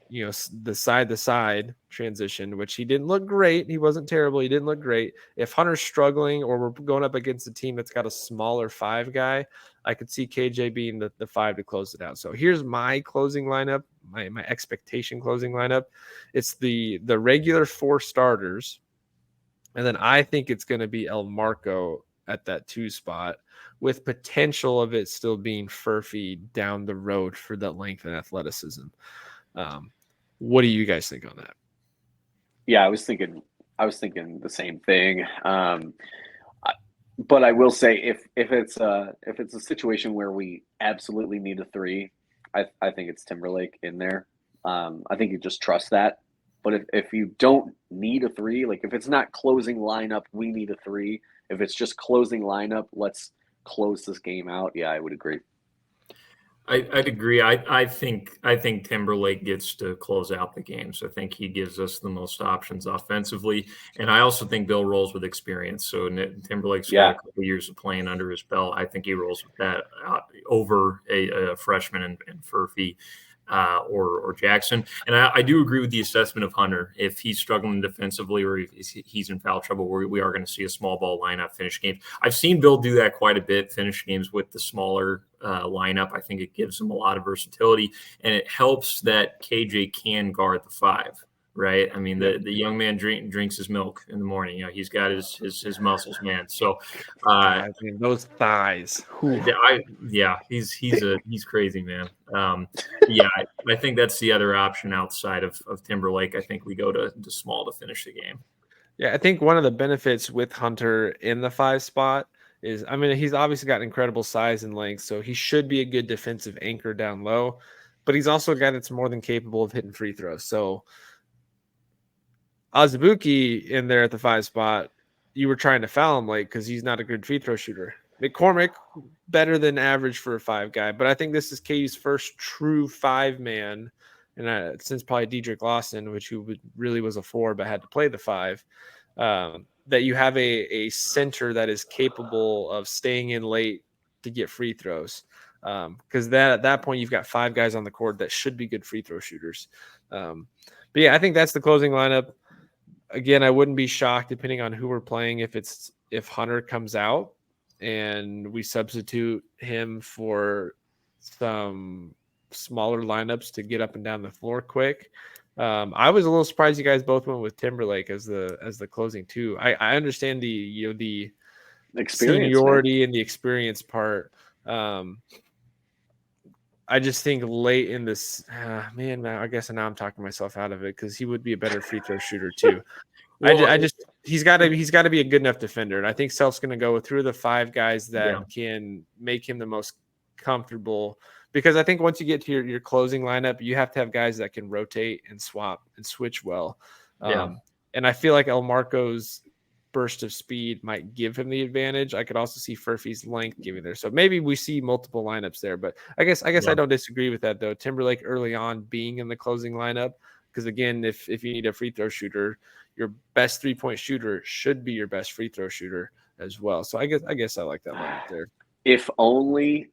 the side-to-side transition, which he didn't look great. He wasn't terrible. He didn't look great. If Hunter's struggling or we're going up against a team that's got a smaller 5 guy, I could see KJ being the 5 to close it out. So here's my closing lineup, my expectation closing lineup. It's the regular 4 starters, and then I think it's going to be Elmarko at that 2 spot, with potential of it still being Furphy down the road for that length and athleticism. What do you guys think on that? Yeah, I was thinking the same thing. But I will say if it's a situation where we absolutely need a 3, I think it's Timberlake in there. I think you just trust that. But if you don't need a 3, like if it's not closing lineup, we need a 3. If it's just closing lineup, let's close this game out. Yeah, I would agree. I'd agree. I think Timberlake gets to close out the game. So I think he gives us the most options offensively, and I also think Bill rolls with experience. So Timberlake's got a couple years of playing under his belt. I think he rolls with that over a freshman and Furphy or Jackson. And I do agree with the assessment of Hunter. If he's struggling defensively or he's in foul trouble, we are going to see a small ball lineup finish games. I've seen Bill do that quite a bit, finish games with the smaller lineup. I think it gives him a lot of versatility, and it helps that KJ can guard the 5. Right. I mean, the young man drinks his milk in the morning. He's got his muscles, man. So, I mean, those thighs. He's crazy, man. I think that's the other option outside of Timberlake. I think we go to small to finish the game. Yeah, I think one of the benefits with Hunter in the 5 spot is, I mean, he's obviously got incredible size and length, so he should be a good defensive anchor down low. But he's also a guy that's more than capable of hitting free throws. So Azubuike in there at the 5 spot, you were trying to foul him late because he's not a good free throw shooter. McCormick, better than average for a 5 guy, but I think this is KU's first true 5-man, and since probably Dedrick Lawson, really was a 4 but had to play the 5, that you have a center that is capable of staying in late to get free throws. Because at that point, you've got 5 guys on the court that should be good free throw shooters. But yeah, I think that's the closing lineup. Again, I wouldn't be shocked, depending on who we're playing, if Hunter comes out and we substitute him for some smaller lineups to get up and down the floor quick. I was a little surprised you guys both went with Timberlake as the closing 2. I understand the experience, seniority, man, and the experience part. I just think late in this, man, I guess now I'm talking myself out of it because he would be a better free throw shooter too. Well, he's got to be a good enough defender, and I think Self's going to go through the 5 guys that can make him the most comfortable. Because I think once you get to your closing lineup, you have to have guys that can rotate and swap and switch well. And I feel like Elmarko's burst of speed might give him the advantage. I could also see Furphy's length giving there. So maybe we see multiple lineups there. But I guess I don't disagree with that, though. Timberlake early on being in the closing lineup, because, again, if you need a free throw shooter, your best 3-point shooter should be your best free throw shooter as well. So I guess I like that lineup there. If only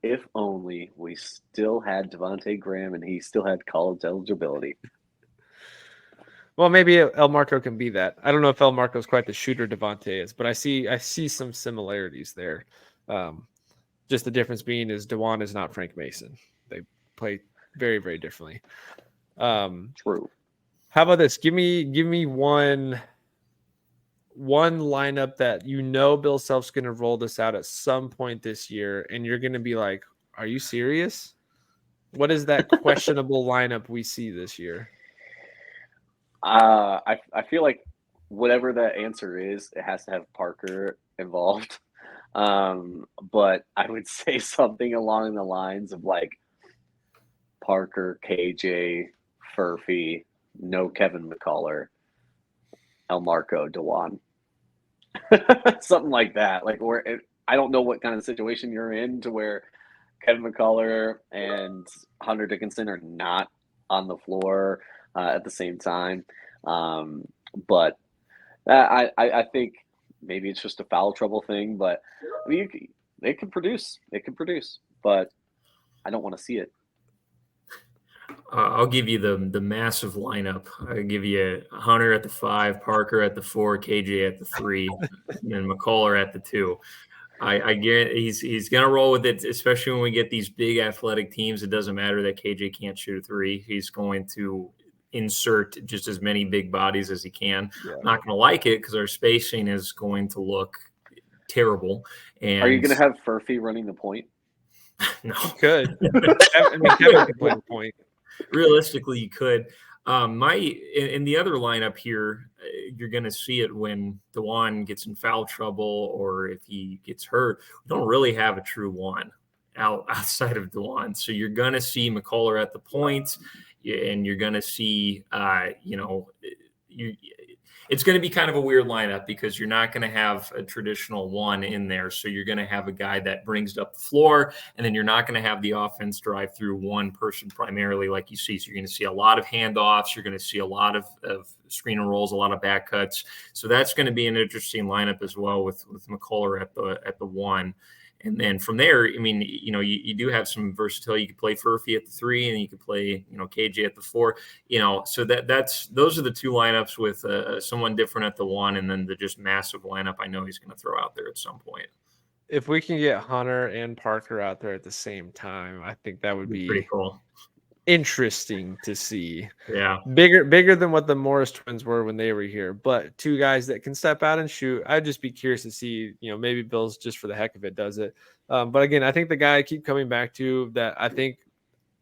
we still had Devontae Graham and he still had college eligibility. Well, maybe Elmarko can be that. I don't know if Elmarko is quite the shooter Devontae is, but I see some similarities there. Just the difference being is DeJuan is not Frank Mason. They play very, very differently. True. How about this? Give me one one lineup that Bill Self's going to roll this out at some point this year, and you're going to be like, are you serious? What is that questionable lineup we see this year? I feel like whatever the answer is, it has to have Parker involved. But I would say something along the lines of like Parker, KJ, Furphy, no Kevin McCullough, Elmarko, Dewan. Something like that. Like I don't know what kind of situation you're in to where Kevin McCullough and Hunter Dickinson are not on the floor at the same time. But I think maybe it's just a foul trouble thing. But I mean, they can produce. It can produce. But I don't want to see it. I'll give you the massive lineup. I'll give you Hunter at the 5, Parker at the 4, KJ at the 3, and McCullough at the 2. I guarantee he's going to roll with it, especially when we get these big athletic teams. It doesn't matter that KJ can't shoot a 3. He's going to insert just as many big bodies as he can. Yeah. I'm not going to like it because our spacing is going to look terrible. And are you going to have Furphy running the point? No, you could. I mean, Kevin could play the point. Realistically, you could. In the other lineup here, you're going to see it when Dewan gets in foul trouble or if he gets hurt. We don't really have a true one outside of Dewan, so you're going to see McCullough at the point, and you're going to see, it's going to be kind of a weird lineup because you're not going to have a traditional one in there. So you're going to have a guy that brings it up the floor, and then you're not going to have the offense drive through one person primarily like you see. So you're going to see a lot of handoffs. You're going to see a lot of screen and rolls, a lot of back cuts. So that's going to be an interesting lineup as well with McCullough at the 1. And then from there, I mean, you do have some versatility. You could play Furphy at the 3, and you could play, KJ at the 4. So those are the 2 lineups with someone different at the 1, and then the just massive lineup I know he's going to throw out there at some point. If we can get Hunter and Parker out there at the same time, I think that would be pretty cool. Interesting to see. Yeah. Bigger than what the Morris twins were when they were here, but 2 guys that can step out and shoot. I'd just be curious to see, maybe Bill's just for the heck of it does it. But again, I think the guy I keep coming back to that I think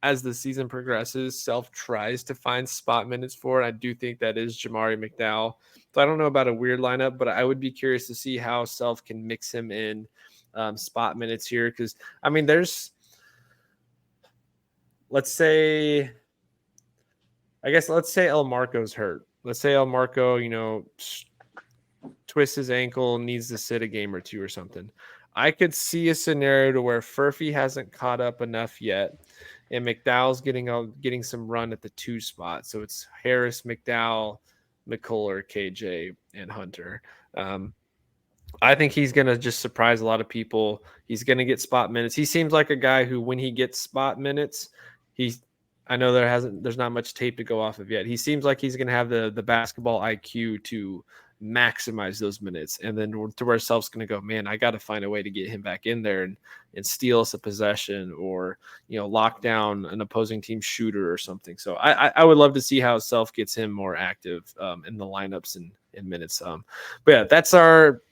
as the season progresses, Self tries to find spot minutes for it. I do think that is Jamari McDowell. So I don't know about a weird lineup, but I would be curious to see how Self can mix him in spot minutes here. Because, I mean, let's say Elmarko's hurt. Let's say Elmarko, twists his ankle, needs to sit a game or 2 or something. I could see a scenario to where Furphy hasn't caught up enough yet, and McDowell's getting some run at the 2 spot. So it's Harris, McDowell, McCullough, KJ, and Hunter. I think he's going to just surprise a lot of people. He's going to get spot minutes. He seems like a guy who, when he gets spot minutes, I know there's not much tape to go off of yet. He seems like he's going to have the basketball IQ to maximize those minutes, and then to where Self's going to go, man, I got to find a way to get him back in there and steal us a possession or, lock down an opposing team shooter or something. So I would love to see how Self gets him more active in the lineups and in minutes. But yeah, that's our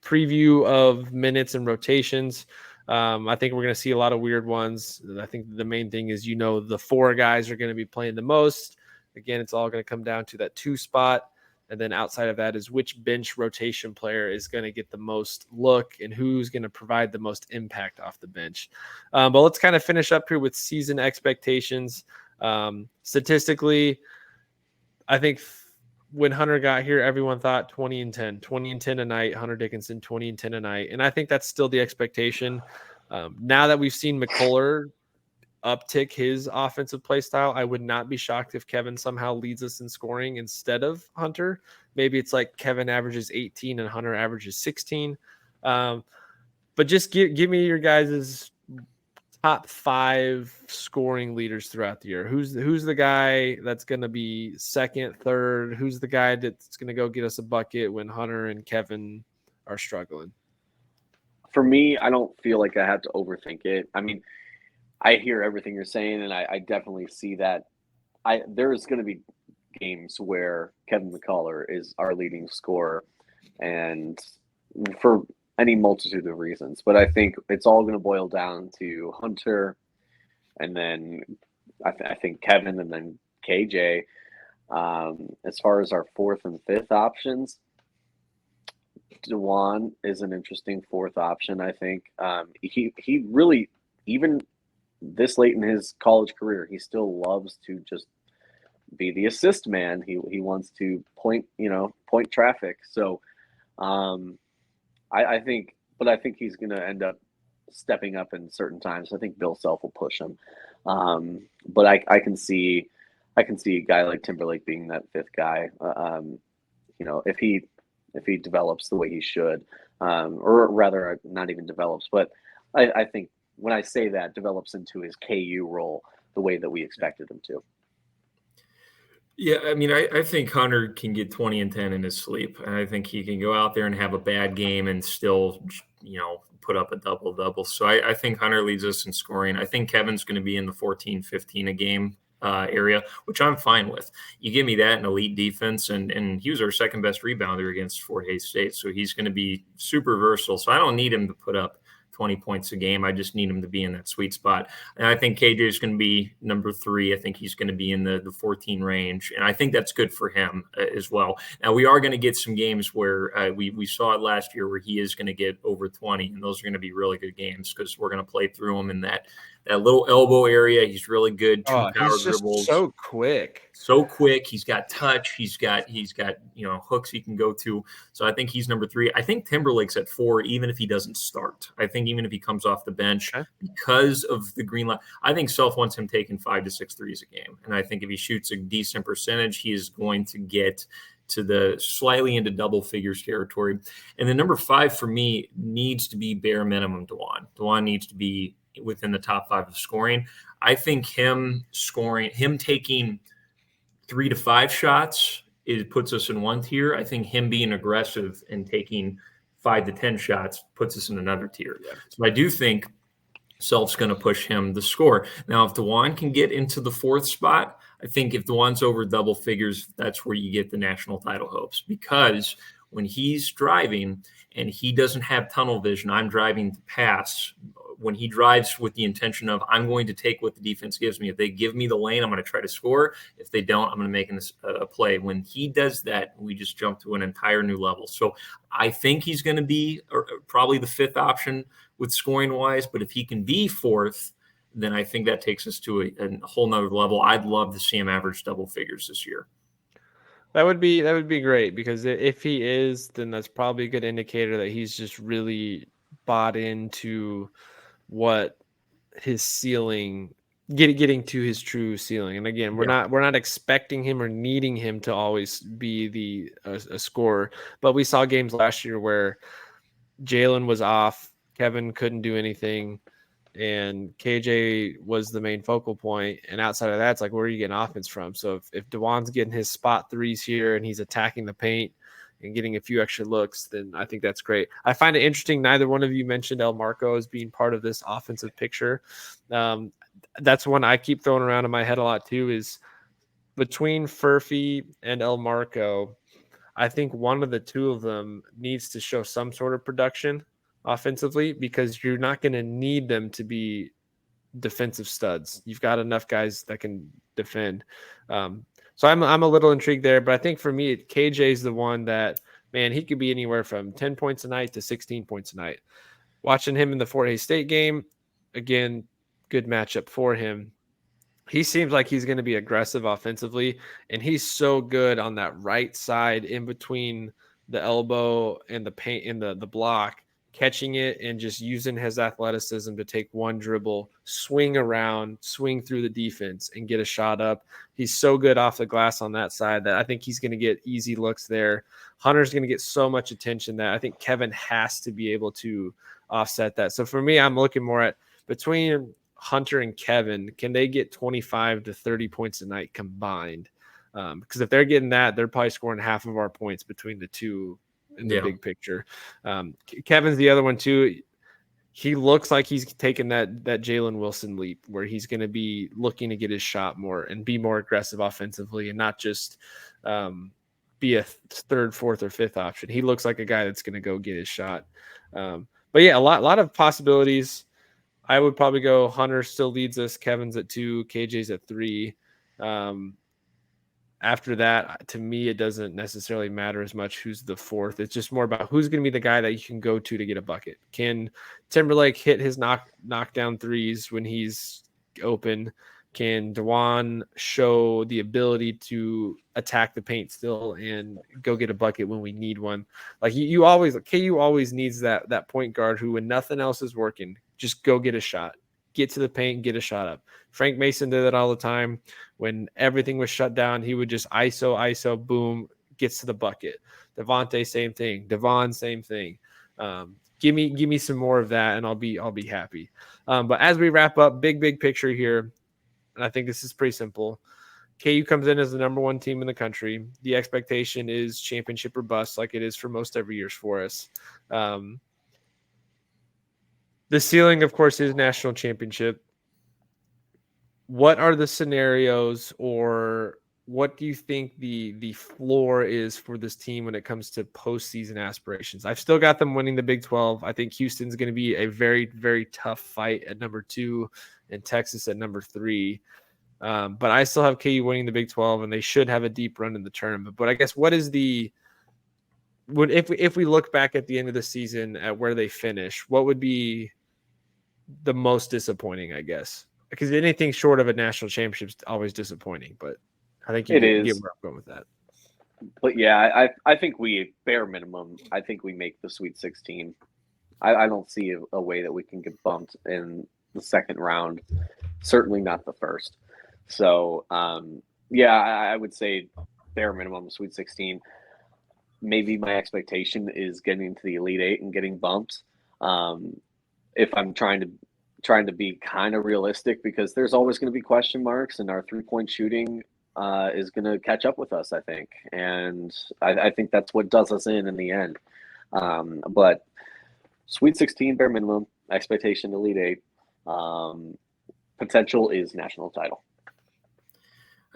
preview of minutes and rotations. I think we're going to see a lot of weird ones. I think the main thing is, the 4 guys are going to be playing the most. Again, it's all going to come down to that 2 spot. And then outside of that is which bench rotation player is going to get the most look and who's going to provide the most impact off the bench. But let's kind of finish up here with season expectations. Statistically, I think when Hunter got here, everyone thought 20 and 10 a night, Hunter Dickinson, 20 and 10 a night. And I think that's still the expectation. Now that we've seen McCullough uptick his offensive play style, I would not be shocked if Kevin somehow leads us in scoring instead of Hunter. Maybe it's like Kevin averages 18 and Hunter averages 16. But just give me your guys' top 5 scoring leaders throughout the year. Who's the guy that's going to be second, third? Who's the guy that's going to go get us a bucket when Hunter and Kevin are struggling? For me, I don't feel like I have to overthink it. I mean, I hear everything you're saying, and I definitely see that. There's going to be games where Kevin McCullough is our leading scorer, and for any multitude of reasons. But I think it's all going to boil down to Hunter, and then I think Kevin, and then KJ. As far as our fourth and fifth options, Dewan is an interesting fourth option. I think he really, even this late in his college career, he still loves to just be the assist man. He wants to point traffic. So I think, but I think he's going to end up stepping up in certain times. I think Bill Self will push him, but I can see a guy like Timberlake being that fifth guy. If he develops the way he should, or rather, not even develops, but I think when I say that, develops into his KU role the way that we expected him to. Yeah, I mean, I think Hunter can get 20 and 10 in his sleep. And I think he can go out there and have a bad game and still, put up a double-double. So I think Hunter leads us in scoring. I think Kevin's going to be in the 14, 15 a game area, which I'm fine with. You give me that in elite defense, and he was our second best rebounder against Fort Hays State. So he's going to be super versatile. So I don't need him to put up 20 points a game. I just need him to be in that sweet spot. And I think KJ is going to be number 3. I think he's going to be in the 14 range. And I think that's good for him as well. Now, we are going to get some games where we saw it last year where he is going to get over 20. And those are going to be really good games because we're going to play through him in that little elbow area. He's really good. Power he's just dribbles. so quick. So quick. He's got touch. He's got hooks he can go to. So I think he's number 3. I think Timberlake's at 4, even if he doesn't start. I think even if he comes off the bench because of the green light, I think Self wants him taking 5 to 6 threes a game. And I think if he shoots a decent percentage, he is going to get to the slightly into double figures territory. And the number 5 for me needs to be bare minimum Dewan. Dewan needs to be within the top 5 of scoring. I think him taking 3 to 5 shots, it puts us in one tier. I think him being aggressive and taking 5 to 10 shots puts us in another tier. Yeah. So I do think Self's going to push him to score. Now, if Dewan can get into the 4th spot, I think if Dewan's over double figures, that's where you get the national title hopes. Because when he's driving and he doesn't have tunnel vision, I'm driving to pass. When he drives with the intention of, I'm going to take what the defense gives me. If they give me the lane, I'm going to try to score. If they don't, I'm going to make a play. When he does that, we just jump to an entire new level. So I think he's going to be probably the 5th option with scoring wise. But if he can be 4th, then I think that takes us to a whole nother level. I'd love to see him average double figures this year. That would be great, because if he is, then that's probably a good indicator that he's just really bought into what his ceiling, getting to his true ceiling. And again, we're not expecting him or needing him to always be a scorer, but we saw games last year where Jalen was off, Kevin couldn't do anything, and KJ was the main focal point. And outside of that, it's like, where are you getting offense from? So if Dewan's getting his spot threes here and he's attacking the paint and getting a few extra looks, then I think that's great. I find it interesting, neither one of you mentioned Elmarko as being part of this offensive picture. That's one I keep throwing around in my head a lot too, is between Furphy and Elmarko, I think one of the two of them needs to show some sort of production offensively, because you're not going to need them to be defensive studs. You've got enough guys that can defend. So I'm a little intrigued there, but I think for me, KJ is the one that, man, he could be anywhere from 10 points a night to 16 points a night. Watching him in the Fort Hays State game, again, good matchup for him. He seems like he's going to be aggressive offensively, and he's so good on that right side in between the elbow and the paint in the block, catching it and just using his athleticism to take one dribble, swing around, swing through the defense, and get a shot up. He's so good off the glass on that side that I think he's going to get easy looks there. Hunter's going to get so much attention that I think Kevin has to be able to offset that. So for me, I'm looking more at between Hunter and Kevin, can they get 25 to 30 points a night combined? Because if they're getting that, they're probably scoring half of our points between the two in the big picture. Kevin's the other one too. He looks like he's taken that Jalen Wilson leap where he's going to be looking to get his shot more and be more aggressive offensively and not just be a third, fourth, or fifth option. He looks like a guy that's going to go get his shot. But yeah, a lot of possibilities. I would probably go Hunter still leads us. Kevin's at 2, KJ's at 3. After that, to me, it doesn't necessarily matter as much who's the fourth. It's just more about who's going to be the guy that you can go to get a bucket. Can Timberlake hit his knockdown threes when he's open? Can Dewan show the ability to attack the paint still and go get a bucket when we need one? Like KU always needs that point guard who, when nothing else is working, just go get a shot, get to the paint, get a shot up. Frank Mason did that all the time. When everything was shut down, he would just ISO, boom, gets to the bucket. Devontae, same thing. Devon, same thing. Give me some more of that, and I'll be happy. But as we wrap up, big picture here, and I think this is pretty simple. KU comes in as the number 1 team in the country. The expectation is championship or bust, like it is for most every years for us. The ceiling, of course, is national championship. What are the scenarios, or what do you think the floor is for this team when it comes to postseason aspirations? I've still got them winning the Big 12. I think Houston's going to be a very, very tough fight at number 2 and Texas at number 3. But I still have KU winning the Big 12, and they should have a deep run in the tournament. But I guess if we look back at the end of the season at where they finish, what would be the most disappointing, I guess? Because anything short of a national championship is always disappointing, but I think you get where I'm going with that. But yeah, I think we, bare minimum, I think we make the Sweet 16. I don't see a way that we can get bumped in the second round. Certainly not the first. So, yeah, I would say bare minimum Sweet 16. Maybe my expectation is getting to the Elite 8 and getting bumped. If I'm trying to be kind of realistic, because there's always going to be question marks, and our 3-point shooting is going to catch up with us, I think. And I think that's what does us in the end. But Sweet 16, bare minimum, expectation Elite 8. Potential is national title.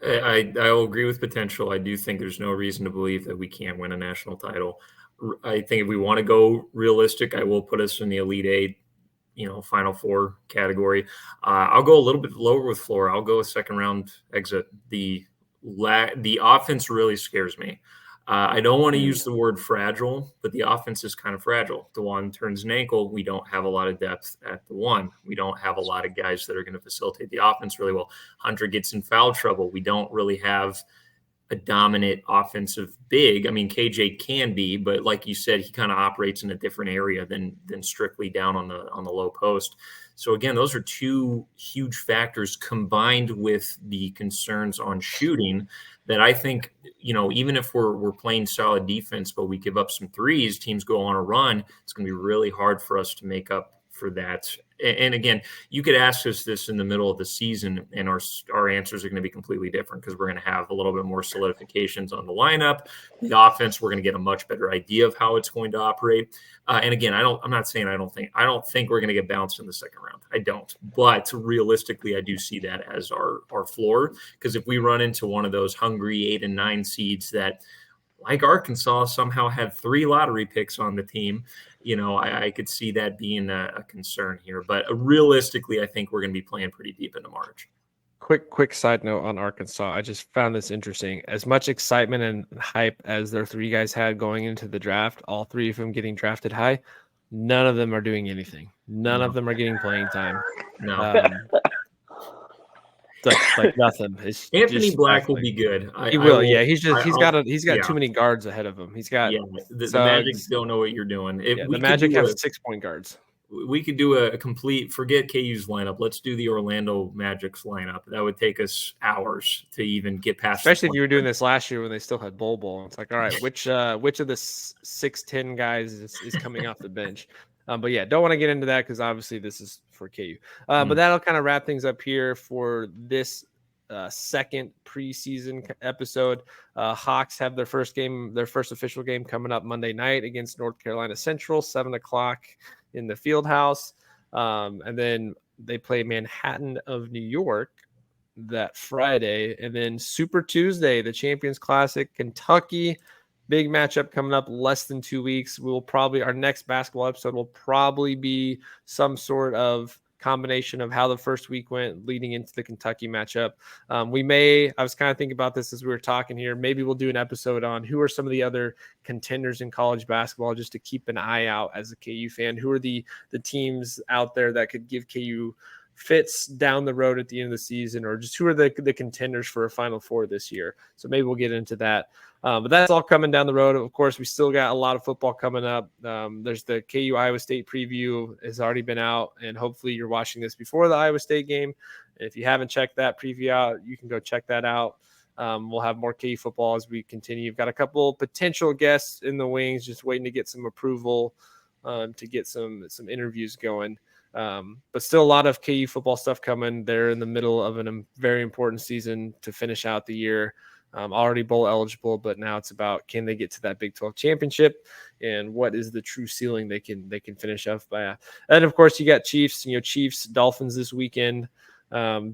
I will agree with potential. I do think there's no reason to believe that we can't win a national title. I think if we want to go realistic, I will put us in the Elite 8, Final 4 category. I'll go a little bit lower with floor. I'll go a second round exit. The offense really scares me. I don't want to use the word fragile, but the offense is kind of fragile. The one turns an ankle. We don't have a lot of depth at the one. We don't have a lot of guys that are going to facilitate the offense really well. Hunter gets in foul trouble. We don't really have a dominant offensive big. I mean, KJ can be, but like you said, he kind of operates in a different area than strictly down on the low post. So again, those are two huge factors combined with the concerns on shooting that I think, even if we're playing solid defense, but we give up some threes, teams go on a run, it's going to be really hard for us to make up for that. And again, you could ask us this in the middle of the season, and our answers are going to be completely different because we're going to have a little bit more solidifications on the lineup. The offense, we're going to get a much better idea of how it's going to operate. And again, I'm not saying I don't think we're going to get bounced in the second round. I don't. But realistically, I do see that as our floor, because if we run into one of those hungry 8 and 9 seeds that, like Arkansas, somehow had 3 lottery picks on the team, I could see that being a concern here. But realistically, I think we're going to be playing pretty deep into March. Quick side note on Arkansas. I just found this interesting. As much excitement and hype as their 3 guys had going into the draft, all 3 of them getting drafted high, none of them are doing anything. None of them are getting playing time. No. It's like nothing. It's Anthony Black will be good. He will. Yeah, he's got too many guards ahead of him. He's got the Magic don't know what you're doing. The Magic have 6-point guards. We could do a complete forget KU's lineup. Let's do the Orlando Magic's lineup. That would take us hours to even get past. Especially if you were doing this last year when they still had Bol. It's like, all right, which of the 6'10" guys is coming off the bench? But yeah, don't want to get into that because obviously this is for KU. But that'll kind of wrap things up here for this second preseason episode. Hawks have their first official game coming up Monday night against North Carolina Central, 7:00 in the Field House. And then they play Manhattan of New York that Friday. And then Super Tuesday, the Champions Classic, Kentucky. Big matchup coming up less than 2 weeks. Our next basketball episode will probably be some sort of combination of how the first week went leading into the Kentucky matchup. I was kind of thinking about this as we were talking here. Maybe we'll do an episode on who are some of the other contenders in college basketball, just to keep an eye out as a KU fan. Who are the teams out there that could give KU fits down the road at the end of the season, or just who are the contenders for a Final Four this year? So maybe we'll get into that. But that's all coming down the road. Of course, we still got a lot of football coming up. There's the KU Iowa State preview has already been out, and hopefully you're watching this before the Iowa State game. If you haven't checked that preview out, you can go check that out. We'll have more KU football as we continue. You've got a couple potential guests in the wings, just waiting to get some approval to get some interviews going. But still a lot of KU football stuff coming. They're in the middle of a very important season to finish out the year. Already bowl eligible, but now it's about, can they get to that Big 12 championship, and what is the true ceiling they can finish up by. And of course you got Chiefs, Chiefs Dolphins this weekend,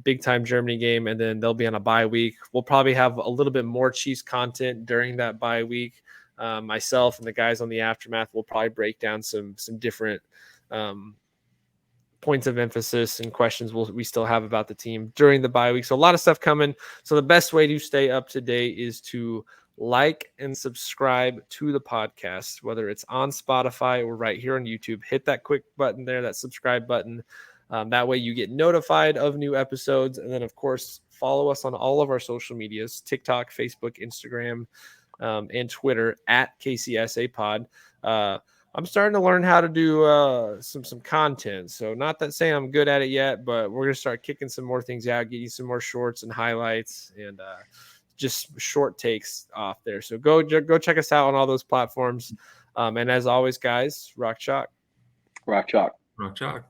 big time Germany game, and then they'll be on a bye week. We'll probably have a little bit more Chiefs content during that bye week. Myself and the guys on the Aftermath will probably break down some different points of emphasis and questions we still have about the team during the bye week. So a lot of stuff coming. So the best way to stay up to date is to like and subscribe to the podcast, whether it's on Spotify or right here on YouTube. Hit that quick button there, that subscribe button. That way you get notified of new episodes. And then, of course, follow us on all of our social medias, TikTok, Facebook, Instagram, and Twitter at KCSA Pod. I'm starting to learn how to do some content. So not that saying I'm good at it yet, but we're going to start kicking some more things out, getting some more shorts and highlights and just short takes off there. So go check us out on all those platforms. And as always, guys, rock chalk. Rock chalk. Rock chalk.